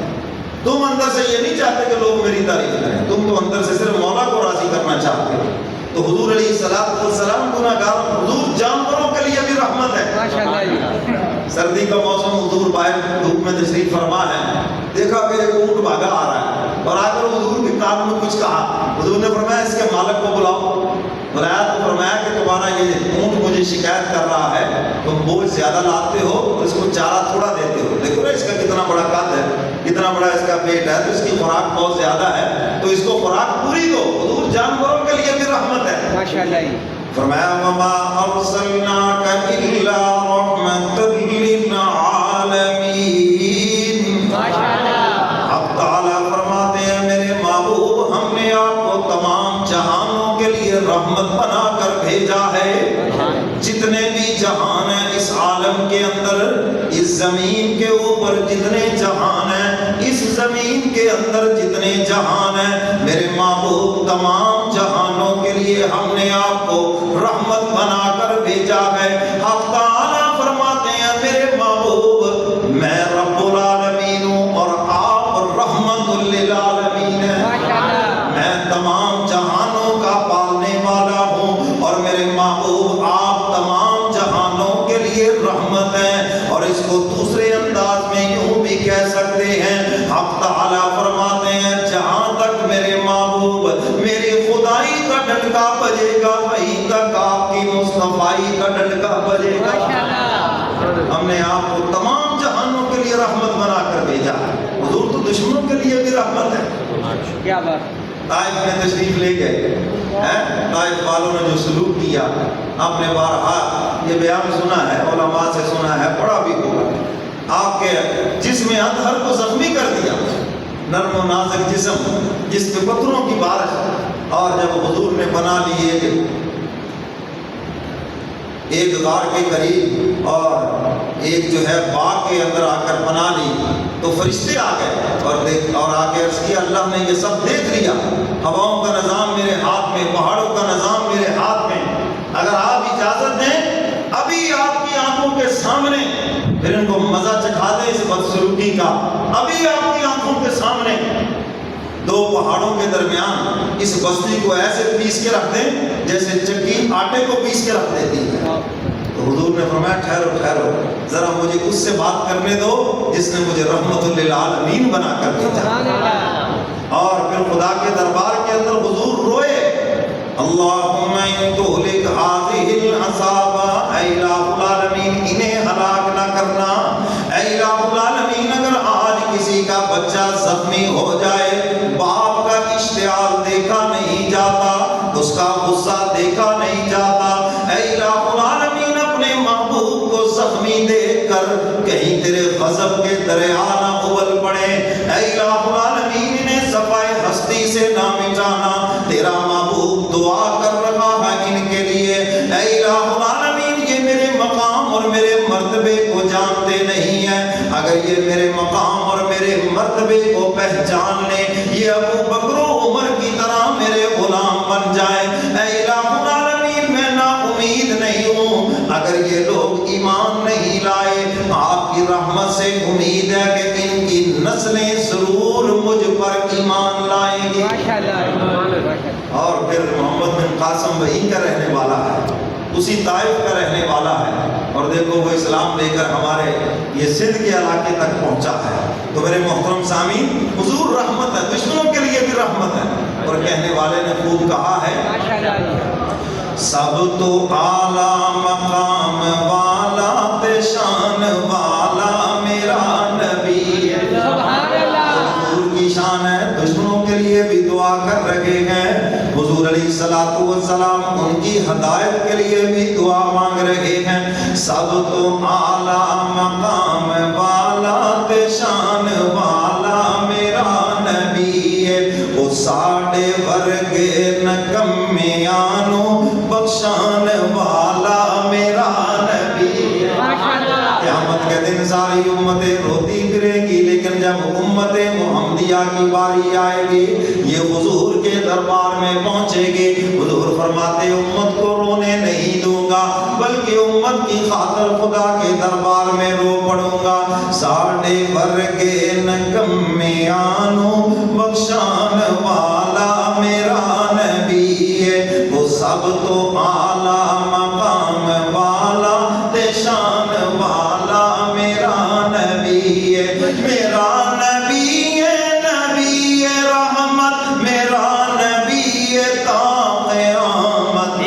تم اندر سے یہ نہیں چاہتے کہ لوگ میری تعریف کریں، تم تو اندر سے صرف مولا کو راضی کرنا چاہتے ہو. تو حضور علیہ السلام گناہگار، حضور جانوروں کے لیے بھی رحمت ہے. سردی کا موسم، حضور باہر دھوپ میں تشریف فرما ہے، دیکھا کہ ایک اونٹ بھاگا آ رہا ہے اور آ کر حضور کے کان میں کچھ کہا. حضور نے فرمایا اس کے مالک کو بلاؤ. بلایا تو فرمایا کہ تمہارا یہ اونٹ مجھے شکایت کر رہا ہے، تم بوجھ زیادہ لاتے ہو اور اس کو چارہ تھوڑا دیتے ہو. دیکھو نا اس کا کتنا بڑا قد ہے، کتنا بڑا اس کا پیٹ ہے، تو اس کی خوراک بہت زیادہ ہے، تو اس کو خوراک پوری دو. حضور جانوروں کے لیے بھی رحمت ہے. ماشاءاللہ. فرمایا وما ارسلناک الا رحمۃ للعالمین. اب تعالیٰ فرماتے ہیں میرے محبوب ہم نے آپ کو تمام جہانوں کے لیے رحمت بنا کر بھیجا ہے. جتنے بھی جہان ہیں اس عالم کے اندر، اس زمین کے اوپر جتنے جہان ہیں، اس زمین کے اندر جتنے جہان ہیں، میرے محبوب تمام جہانوں کے لیے ہم نے آپ کو رحمت بنا کر بھیجا ہے. حق تعالیٰ فرماتے ہیں میرے محبوب میں رب العالمین ہوں اور آپ رحمت للعالمین ہیں. میں تمام جہانوں کا پالنے والا ہوں اور میرے محبوب آپ تمام جہانوں کے لیے رحمت ہیں. اور اس کو دوسرے انداز میں یوں بھی کہہ سکتے ہیں، حق تعالیٰ فرماتے ہیں جہاں تک میرے محبوب میری خدائی کا ڈنڈا بجے گا وہیں تک آپ کی مصطفائی کا ڈنڈا بجے گا. ہم نے آپ کو تمام جہانوں کے لیے رحمت بنا کر بھیجا. حضور تو دشمنوں کے لیے بھی رحمت ہے. کیا بات؟ طائف میں تشریف لے گئے، طائف والوں نے جو سلوک کیا آپ نے بارہا یہ بیان سنا ہے، علماء سے سنا ہے، پڑھا بھی ہوگا. آپ کے جسم اطہر کو زخمی کر دیا، نرم و نازک جسم جس پہ پتھروں کی بارش. اور جب حضور نے بنا لیے ایک غار کے قریب اور ایک جو ہے باغ کے اندر آ کر بنا لی، تو فرشتے آ گئے اور آ کے عرض کیا اللہ نے یہ سب دیکھ لیا، ہواؤں کا نظام میرے ہاتھ میں، پہاڑوں کا نظام میرے ہاتھ میں، اگر آپ اجازت دیں ابھی آپ کی آنکھوں کے سامنے، پھر ان کو مزہ چکھا دیں اس بدسلوکی کا، ابھی آپ کی آنکھوں کے سامنے 2 پہاڑوں کے درمیان اس بستی کو ایسے پیس کے رکھ دیں جیسے چکی آٹے کو پیس کے رکھ دیتی ہے. تو حضور نے فرمایا ٹھہرو ذرا مجھے اس سے بات کرنے دو جس نے مجھے رحمت للعالمین بنا کر بھیجا. اور پھر خدا کے دربار کے اندر حضور روئے، اللہم ان تہلک ہذہ العصابہ، اے الہ العالمین انہیں ہلاک نہ کرنا. اے الہ العالمین اگر آج کسی کا بچہ زخمی ہو جائے، باپ کا اشتعال دیکھا نہیں جاتا، اس کا غصہ دیکھا نہیں جاتا، اے الہ العالمین غضب کے دریا نہ ابل پڑے، اے الہ العالمین نے صفائے ہستی سے نہ مٹانا، تیرا محبوب دعا کر رہا ہے ان کے لیے، اے الہ العالمین یہ میرے مقام اور میرے مرتبے کو جانتے نہیں ہیں، اگر یہ میرے مقام اور میرے مرتبے کو پہچان لیں، یہ ابو بکر و عمر کی طرح میرے غلام بن جائے، اے الہ العالمین میں نا امید نہیں ہوں، اگر یہ لوگ ایمان نہیں لائے، آپ کی رحمت سے امید ہے کہ ان کی نسلیں ضرور مجھ پر ایمان لائیں گی۔ اور پھر محمد بن قاسم وہیں کا رہنے والا ہے، اسی طائف کا رہنے والا ہے، اور دیکھو وہ اسلام لے کر ہمارے یہ سندھ کے علاقے تک پہنچا ہے۔ تو میرے محترم سامعین، حضور رحمت ہے، دشمنوں کے لیے بھی رحمت ہے، اور کہنے والے نے خوب کہا ہے، سب تو اعلیٰ مقام والا تے شان والا میرا نبی ہے، حضور کی شان ہے، دشمنوں کے لیے بھی دعا کر رہے ہیں، حضور علیہ الصلوۃ والسلام ان کی ہدایت کے لیے بھی دعا مانگ رہے ہیں، سب تو اعلیٰ مقام والا تے شان والا میرا نبی ہے، وہ ساڑے ورگے نکمیانو بخشان والا میرا نبی ہے۔ قیامت کے دن ساری امتیں روتی پھریں گی، لیکن جب امت محمدیہ کی باری آئے گی، یہ حضور کے دربار میں پہنچے گی، حضور فرماتے امت کو رونے نہیں دوں گا، بلکہ امت کی خاطر خدا کے دربار میں رو پڑوں گا، ساڑے ورگے نکمیانو بخشان والا میرا نبی ہے، وہ سب تو اعلیٰ مقام والا تے شان والا میرا نبی ہے، میرا نبی ہے، نبی رحمت، میرا نبی تا قیامت،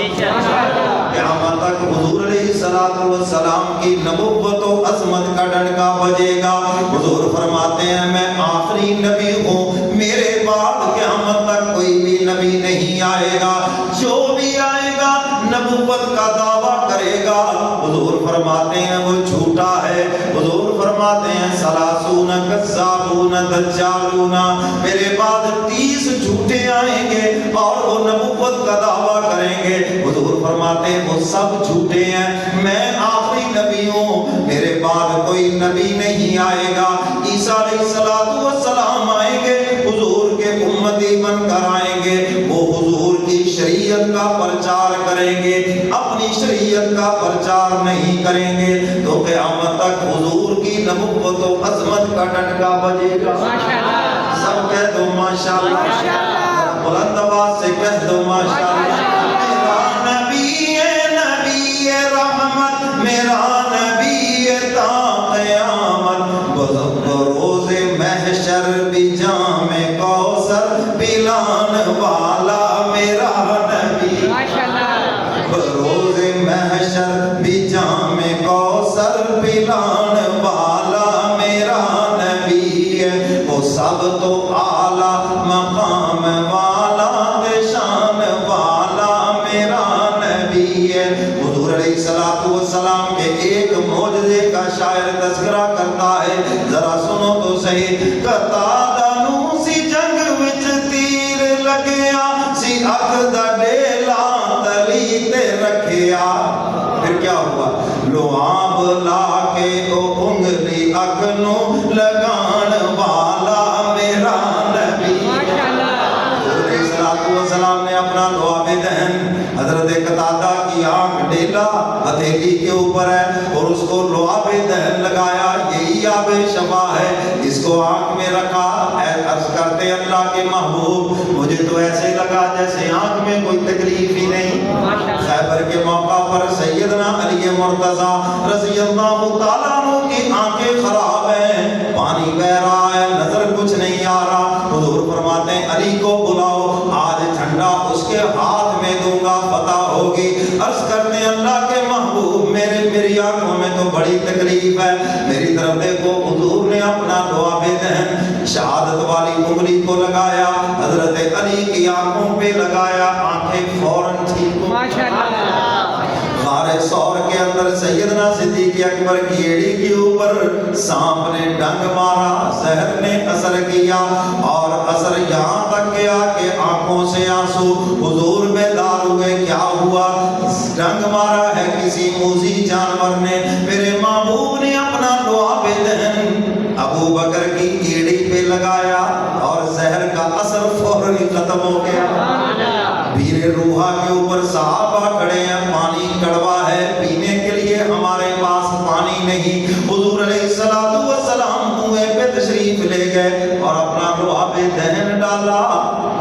قیامت تک حضور علیہ الصلوۃ والسلام کی نبوت و عظمت کا ڈنکا بجے گا۔ حضور فرماتے ہیں میں آخری نبی ہوں، میرے بعد قیامت تک کوئی بھی نبی نہیں آئے گا، جو بھی آئے گا نبوت کا دعویٰ کرے گا، حضور فرماتے ہیں وہ جھوٹا ہے، حضور فرماتے ہیں سلاسون کذابون دجالون، میرے بعد 30 جھوٹے آئیں گے اور وہ نبوت کا دعویٰ کریں گے، حضور فرماتے ہیں وہ سب جھوٹے ہیں، میں آخری نبی ہوں، میرے بعد کوئی نبی نہیں آئے گا، عیسیٰ علیہ السلام آئیں گے، حضور کے امتی بن کر آئیں گے، وہ حضور کی شریعت کا پرچار کریں گے، اپنی شریعت کا پرچار نہیں کریں گے، تو قیامت تک حضور کی نبوت و عظمت کا ڈنکا بجے گا۔ سب کہہ دو ماشاءاللہ، بلند آواز سے کہہ دو ماشاءاللہ، میرا نبی ہے، نبی رحمت، میرا نبی تا قیامت، بروز محشر بھی جام کوثر پلان والا میرا نبی، بروز محشر بھی جام کوثر پلان والا میرا نبی ہے، وہ سب تو اعلیٰ مقام والا شان والا میرا نبی ہے۔ حضور علیہ الصلوۃ والسلام کے ایک معجزے کا شاعر تذکرہ کرتا ہے، ذرا سنو تو صحیح، قطادہ نو سی جنگ وچ تیر لگیا، سی اکھ دا ڈیلا تلی تے رکھیا، پھر کیا ہوا، لعاب لا کے او انگلی اکھ نو لگان والا میرا نبی۔ حضور علیہ الصلوۃ والسلام نے اپنا لعاب دہن حضرت قطادہ کی آنکھ ڈیلا ہتھیلی کے اوپر ہے اور اس کو لعاب دہن لگایا، یہی آب شفا ہے، اس کو آنکھ میں رکھا، عرض کرتے اللہ کے محبوب مجھے تو ایسے لگا جیسے آنکھ میں کوئی تکلیف ہی نہیں۔ خیبر کے موقع پر سیدنا علی مرتضیٰ رضی اللہ تعالیٰ عنہ کی آنکھیں خراب ہیں، پانی بہ رہا ہے، نظر کچھ نہیں آ رہا، حضور فرماتے ہیں علی کو بلاؤ، آج ٹھنڈا اس کے ہاتھ میں دوں گا، فتح ہوگی۔ عرض کرتے ہیں اللہ کے محبوب میری آنکھوں میں تو بڑی تکلیف ہے، میری طرف دیکھو، حضور نے اپنا لعاب دہن شہادت والی انگلی کو لگایا، حضرت علی کی آنکھوں پہ لگایا، آنکھیں فوراً ٹھیک ہو، غار سور کے اندر سیدنا صدیق اکبر کی ایڑی کے اوپر سانپ نے ڈنگ مارا، زہر نے اثر کیا اور اثر یہاں تک کیا کہ آنکھوں سے آنسو، حضور بیدار ہوئے، کیا ہوا؟ ڈنگ مارا ہے کسی موذی جانور نے، میرے محبوب نے اپنا لعاب دہن ابو بکر کی ایڑی پہ لگایا اور زہر کا اثر فوراً ختم ہو گیا۔ بیر روحا کے اوپر صحابہ کھڑے ہیں، پانی کڑوا ہے، پینے کے لیے ہمارے پاس پانی نہیں، حضور علیہ السلام کنویں پہ تشریف لے گئے اور اپنا لعاب دہن ڈالا،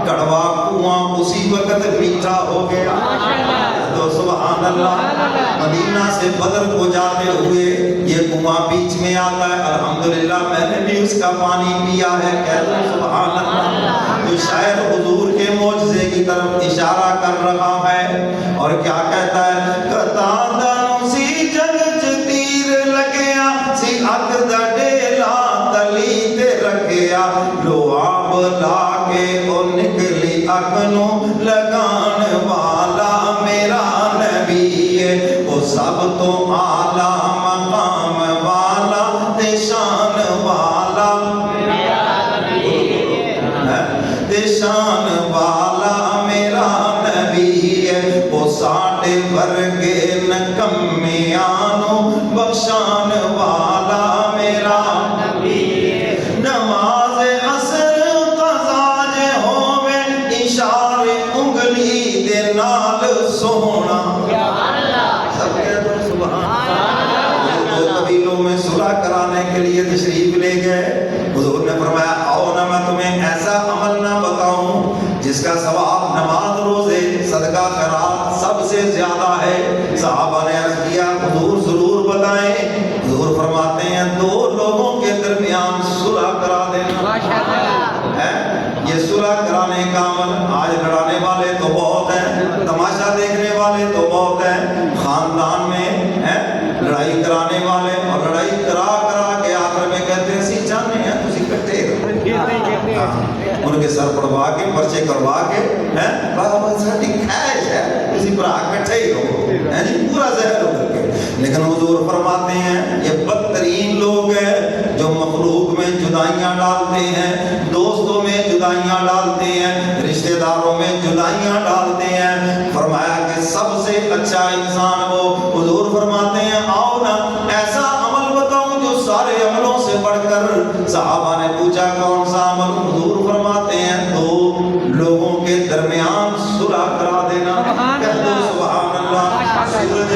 کڑوا کنواں اسی وقت میٹھا ہو گیا۔ تو سبحان اللہ، مدینہ سے بدر کو جاتے ہوئے یہ کنواں بیچ میں آتا ہے، الحمدللہ میں نے بھی اس کا پانی پیا ہے، کہتے ہیں سبحان اللہ۔ جو شاعر حضور کے معجزے کی طرف اشارہ کر رہا ہے اور کیا کہتا ہے؟ کتادن سی جگ چ تیر لگیا، سی اک دا ڈیلا تلی تے رکھیا، لعاب لا کے او نکلی اک نو لگان والا میرا نبی ہے، وہ سب تو اعلیٰ مقام والا تے شان والا میرا نبی ہے، تے شان والا میرا نبی ہے، وہ ساڈے ورگے نکمیانو بخشان والا میرا نبی ہے۔ نماز عصر قضا جے ہووے، اشارے انگلی دے نال سونا، سب کہہ دو سبحان اللہ۔ دو قبیلوں میں صلح کرانے کے لیے تشریف لے گئے، حضور نے فرمایا آؤ نا میں تمہیں ایسا عمل نہ بتاؤں جس کا ثواب نماز روزے صدقہ خیرات سب سے زیادہ ہے۔ صحابہ نے عرض کیا حضور ضرور بتائیں، حضور فرماتے ہیں دو لوگوں کے درمیان صلح کرا دینا ہے۔ یہ صلح کرانے کا عمل آج لڑانے والے تو بہت ہیں، تماشا دیکھنے والے تو بہت ہیں، خاندان میں لڑائی کرانے والے، اور لڑائی کرا کرا کے آخر میں کہتے ہیں اسی جانے ہیں تسی کٹے رہو، ان کے سر پڑوا کے پرچے کروا کے بابا ساڈی خواہش ہے اسی برا کٹھے ہی رہو، پورا زہر ہو کر کے۔ لیکن حضور فرماتے ہیں یہ بدترین لوگ ہیں جو مخلوق میں جدائیاں ڈالتے ہیں، دوستوں میں جدائیاں ڈالتے ہیں، رشتہ داروں میں جدائیاں ڈالتے ہیں۔ فرمایا کہ سب سے اچھا انسان وہ، حضور فرماتے ہیں آؤ نا ایسا عمل بتاؤں جو سارے عملوں سے بڑھ کر۔ صحابہ نے پوچھا کون سا عمل؟ حضور فرماتے ہیں دو لوگوں کے درمیان صلح کرا دینا۔ کہہ دو سبحان اللہ۔ سورج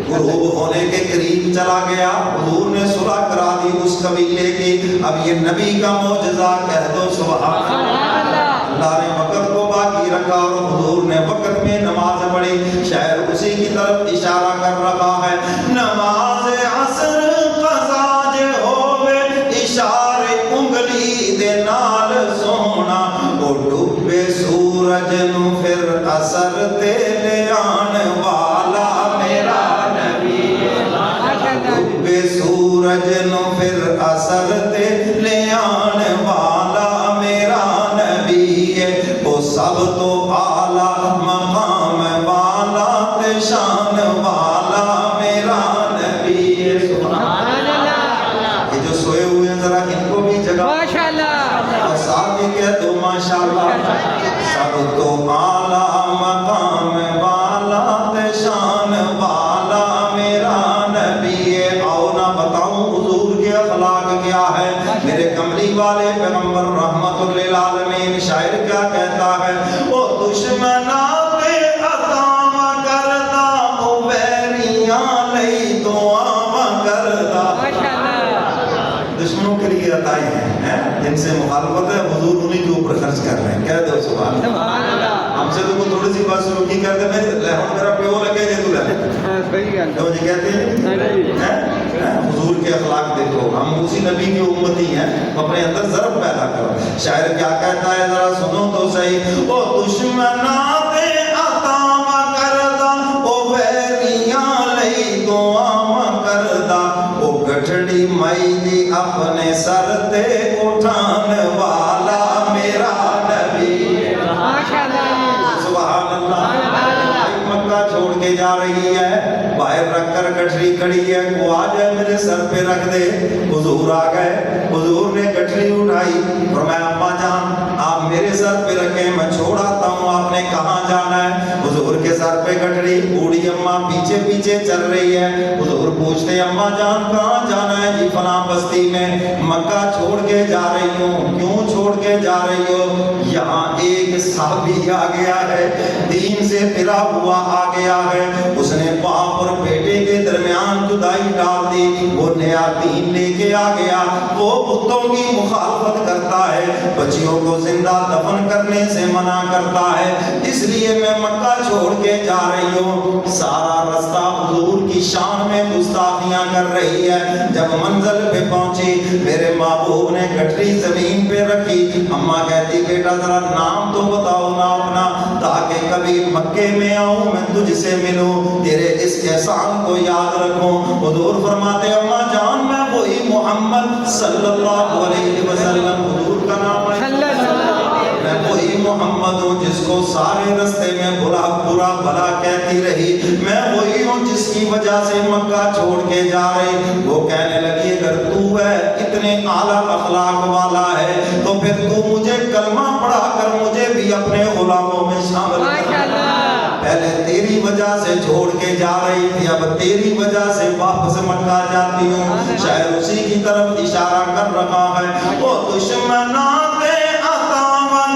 غروب ہونے کے قریب چلا گیا، حضور نے صلح کرا دی اس قبیلے کی۔ اب یہ نبی کا معجزہ، کہہ دو سبحان اللہ۔ اللہ نے وقت کو باقی رکھا اور حضور نے وقت میں نماز پڑھی، شاعر اسی کی طرف اشارہ کر رہا ہے۔ نماز عصر قضا جے ہووے، اشارے انگلی دے نال سونا، او ڈوبے سورج نو پھر اثر تے لے آن والا میرا نبی ہے، ڈوبے سورج نو پھر اثر تے لے آن والا میرا نبی ہے، وہ سب تو اعلیٰ مقام والا تے شان والا میرا نبی ہے۔ سبحان اللہ۔ یہ جو سوئے ہوئے ہیں ذرا ان کو بھی جگہ اور ساتھ ہی کہہ دو ماشاءاللہ، سب تو اعلیٰ مقام والا تے شان والا میرا نبی ہے۔ آؤ نہ بتاؤں حضور کے اخلاق کیا ہے۔ میرے کملی والے پیغمبر رحمت للعالمین، شاعر کیا کہتا ہے؟ وہ دشمنا تے عطا کردا، او بیریاں لئی دعا کردا۔ دشمنوں کے لیے عطائیں ہیں، جن سے مخالفت ہے حضور انہیں کے اوپر خرچ کر رہے ہیں۔ کہہ دو سبحان اللہ۔ ہم سے تو کوئی تھوڑی سی بات سلوکی کرتے ہیں، میرا پیو لگے دے تو لگے تو جی کہتے ہیں حضور کے اخلاق دیکھو، ہم اسی نبی کی امتی ہیں، اپنے اندر ضرب پیدا کرو۔ شاعر کیا کہتا ہے ذرا سنو تو صحیح۔ او دشمنا تے عطا کردا، او ویریاں لئی دعا کردا، او گٹھڑی مائی دی اپنے سر تے اٹھان والا میرا نبی ہے۔ سبحان اللہ۔ مکہ چھوڑ کے جا رہی ہے، باہر رکھ کر گٹھری کھڑی ہے، وہ آ جائے میرے سر پہ رکھ دے۔ حضور آ گئے، حضور نے گٹھری اٹھائی، فرمایا اماں جان آپ میرے سر پہ رکھیں، میں چھوڑ آتا ہوں، آپ نے کہاں جانا ہے؟ حضور کے سر پہ گٹھری، بوڑھی اماں پیچھے پیچھے چل رہی ہے۔ حضور پوچھتے اماں جان کہاں جانا ہے؟ جی فلاں بستی میں، مکہ چھوڑ کے جا رہی ہوں۔ کیوں چھوڑ کے جا رہی ہو؟ یہاں ایک صحابی آ گیا ہے، دین سے پھرا ہوا آ گیا ہے، اس نے باپ اور بیٹے کے درمیان جدائی ڈال دی، وہ نیا دین لے کے آ گیا، وہ بتوں کی مخالفت کرتا ہے، بچیوں کو زندہ دفن کرنے سے منع کرتا ہے، اس لیے میں مکہ چھوڑ کے جا رہی ہوں۔ سارا رستہ حضور کی شان میں گستاخیاں کر رہی ہے۔ جب منزل پہ پہنچی، میرے محبوب نے گٹھری زمین پہ رکھی، اماں کہتی بیٹا ذرا نام تو بتاؤ نا اپنا، تاکہ کبھی مکے میں آؤں میں تجھ سے ملوں، تیرے اس احسان کو یاد رکھوں۔ حضور فرماتے اماں جان میں وہی محمد صلی اللہ علیہ وسلم، حضور کا نام ہے، میں وہی محمد ہوں جس کو سارے رستے میں برا بھلا کہتی رہی، میں وہی ہوں جس کی وجہ سے مکہ چھوڑ کے جا رہی۔ وہ کہنے لگی اگر تو ہے اتنے اعلیٰ اخلاق والا ہے تو پھر تو مجھے کلمہ پڑھا کر مجھے بھی اپنے غلاموں میں شامل کر۔ پہلے تیری وجہ سے چھوڑ کے جا رہی تھی، اب تیری وجہ سے واپس مکہ جاتی ہوں، شاید اسی کی طرف اشارہ کر رہا ہے۔ وہ دشمناں تے عطا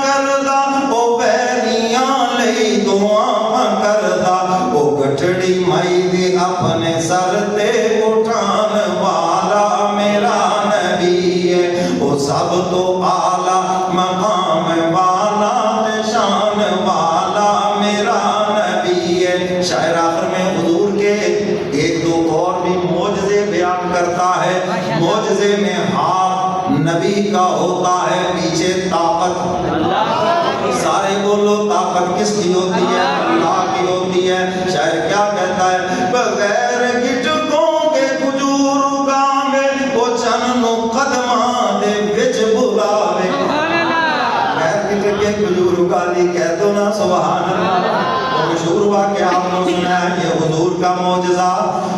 کردہ، وہ بیریاں لئی دعا کردہ، وہ گٹھڑی مائی دی اپنے سر تے اٹھان والا میرا نبی ہے، وہ سب تو اعلیٰ مقام والا شان والا میرا نبی ہے۔ شاعر آخر میں حضور کے ایک دو اور بھی معجزے بیان کرتا ہے۔ معجزے میں ہاتھ نبی کا ہوتا ہے، پیچھے طاقت، سارے بولو طاقت کس کی ہوتی ہے؟ اللہ کی ہوتی ہے۔ شاعر کیا کہتا ہے؟ بغیر گٹکوں کے کھجور اگاوے، وہ چننو قدماں دے وچ بلاوے۔ بغیر گٹک کے کھجور اگا لی، کہہ دو نا سبحان اللہ۔ وہ مشہور واقعہ آپ نے سنا ہے، یہ حضور کا معجزہ۔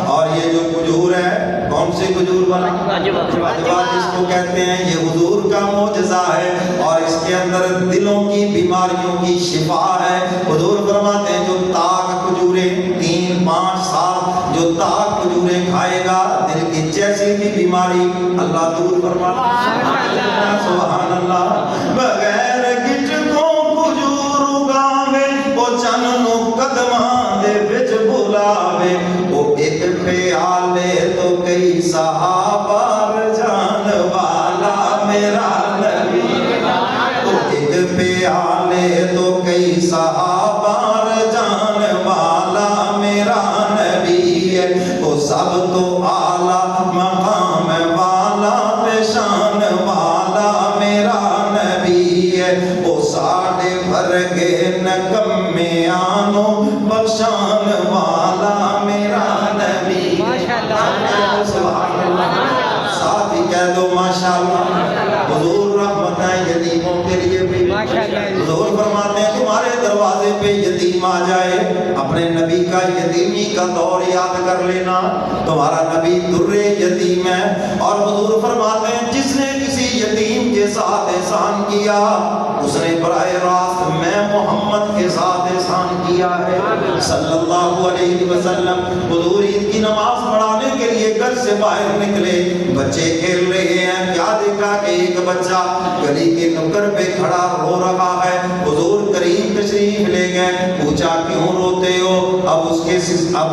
اور یہ جو کھجور ہے، کون سے کھجور بنا؟ عجوہ جس کو کہتے ہیں، یہ حضور کا معجزہ ہے، اور اس کے اندر دلوں کی بیماریوں کی شفا ہے۔ حضور فرماتے ہیں جو تاک کھجوریں 3-5 سال جو تاک کھجوریں کھائے گا، دل کی جیسی بھی بیماری اللہ دور فرماتا ہے۔ سبحان اللہ۔ بغیر گٹکوں کھجور اگاوے، وہ چننو قدماں دے وچ بلاوے، وہ ایک پیالے تو کئی صحابہ رجان والا میرا نبی، وہ ایک پیالے تو کئی صحابہ رجان والا میرا نبی ہے، وہ سب تو اعلیٰ مقام والا شان والا میرا نبی ہے، وہ ساڑھے ورگے نکمیانو بخشان والا میرا نبی۔ سبحان اللہ۔ ساتھ ہی کہہ دو ماشاءاللہ۔ حضور رحمتیں یتیموں کے لیے بھی۔ حضور فرماتے ہیں تمہارے دروازے پہ یتیم آ جائے، اپنے نبی کا یتیمی کا دور یاد کر لینا، تمہارا نبی در یتیم ہے۔ اور حضور فرماتے ہیں جس نے کسی یتیم کے ساتھ احسان کیا، اس نے براہ راست میں محمد کے ساتھ احسان کیا ہے صلی اللہ علیہ وسلم۔ حضور عید کی نماز پڑھانے کے لیے گھر سے باہر نکلے، بچے کھیل رہے ہیں، کیا دیکھا کہ ایک بچہ گلی کے نکر پہ کھڑا رو رہا ہے۔ حضور قریب تشریف لے گئے، پوچھا کیوں روتے ہو؟ اب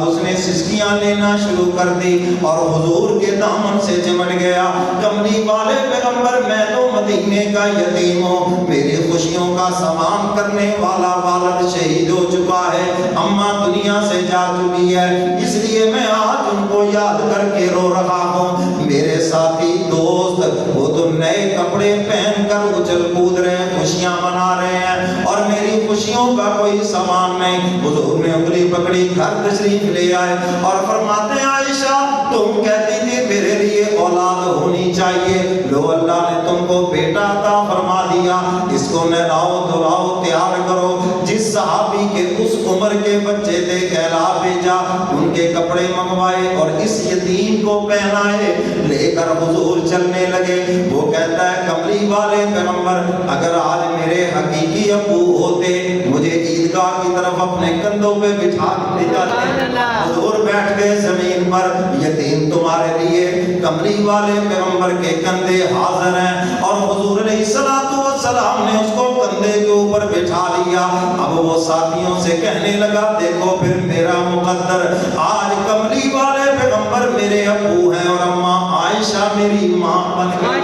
اس نے سسکیاں لینا شروع کر دی اور حضور کے دامن سے چمٹ گیا۔ کملی والے پیغمبر میں تو مدینے کا یتیم ہوں، میری خوشیوں کا سامان کرنے والا والد شہید ہو چکا ہے، اماں دنیا سے جا چکی ہے، اس لیے میں آج ان کو یاد کر کے رو رہا ہوں۔ میرے ساتھی دوست وہ تو نئے کپڑے پہن کر اچھل کود رہے ہیں، خوشیاں منا رہے ہیں، اور میری خوشیوں کا کوئی سامان نہیں۔ حضور نے انگلی پکڑی، گھر تشریف لے آئے اور فرماتے ہیں عائشہ تم کہتی تھی میرے لیے اولاد ہونی چاہیے، لو اللہ نے تم کو بیٹا عطا فرما دیا، اس کو نہلاؤ دھلاؤ تیار کرو، جس جس صحابی کے اس عمر کے بچے تھے کہلا بھیجا، ان کے کپڑے منگوائے اور اس یتیم کو پہنائے، لے کر حضور چلنے لگے۔ وہ کہتا ہے کملی والے پیغمبر اگر آج میرے حقیقی ابو ہوتے مجھے عیدگاہ کی طرف اپنے کندھوں پہ بٹھا لے جاتے۔ حضور بیٹھ گئے زمین پر، یتیم تمہارے لیے، کملی والے پیغمبر کے کندھے حاضر ہیں، اور حضور علیہ السلام نے اس کو کندھے کے اوپر بٹھا لیا۔ اب وہ ساتھیوں سے کہنے لگا دیکھو پھر میرا مقدر، آج کملی والے پیغمبر میرے ابو ہیں اور اماں عائشہ میری ماں بن گئی۔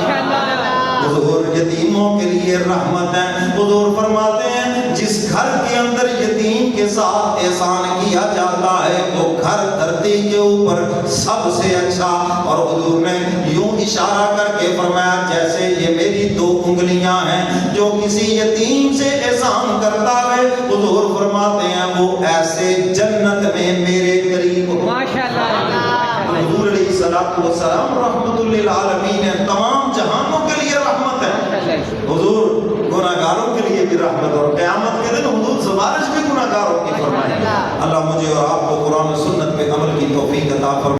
حضور یتیموں کے لیے رحمت ہے۔ حضور فرماتے ہیں جس گھر کے اندر یتیم کے ساتھ احسان کیا جاتا ہے وہ گھر دھرتی کے اوپر سب سے اچھا۔ اور حضور نے یوں اشارہ کر کے فرمایا جیسے یہ میری 2 انگلیاں ہیں، جو کسی یتیم سے احسان کرتا ہے حضور فرماتے ہیں وہ ایسے جنت میں میرے قریب ہو۔ حضور علیہ السلام رحمت للعالمین ہے، تمام جہانوں کے لیے رحمت ہے۔ حضور گناہگاروں کے لیے بھی رحمت، اور قیامت کے دن حضور سفارش بھی گناہگاروں کی فرمائے۔ اللہ مجھے اور آپ کو قرآن و سنت پہ عمل کی توفیق عطا فرمائے۔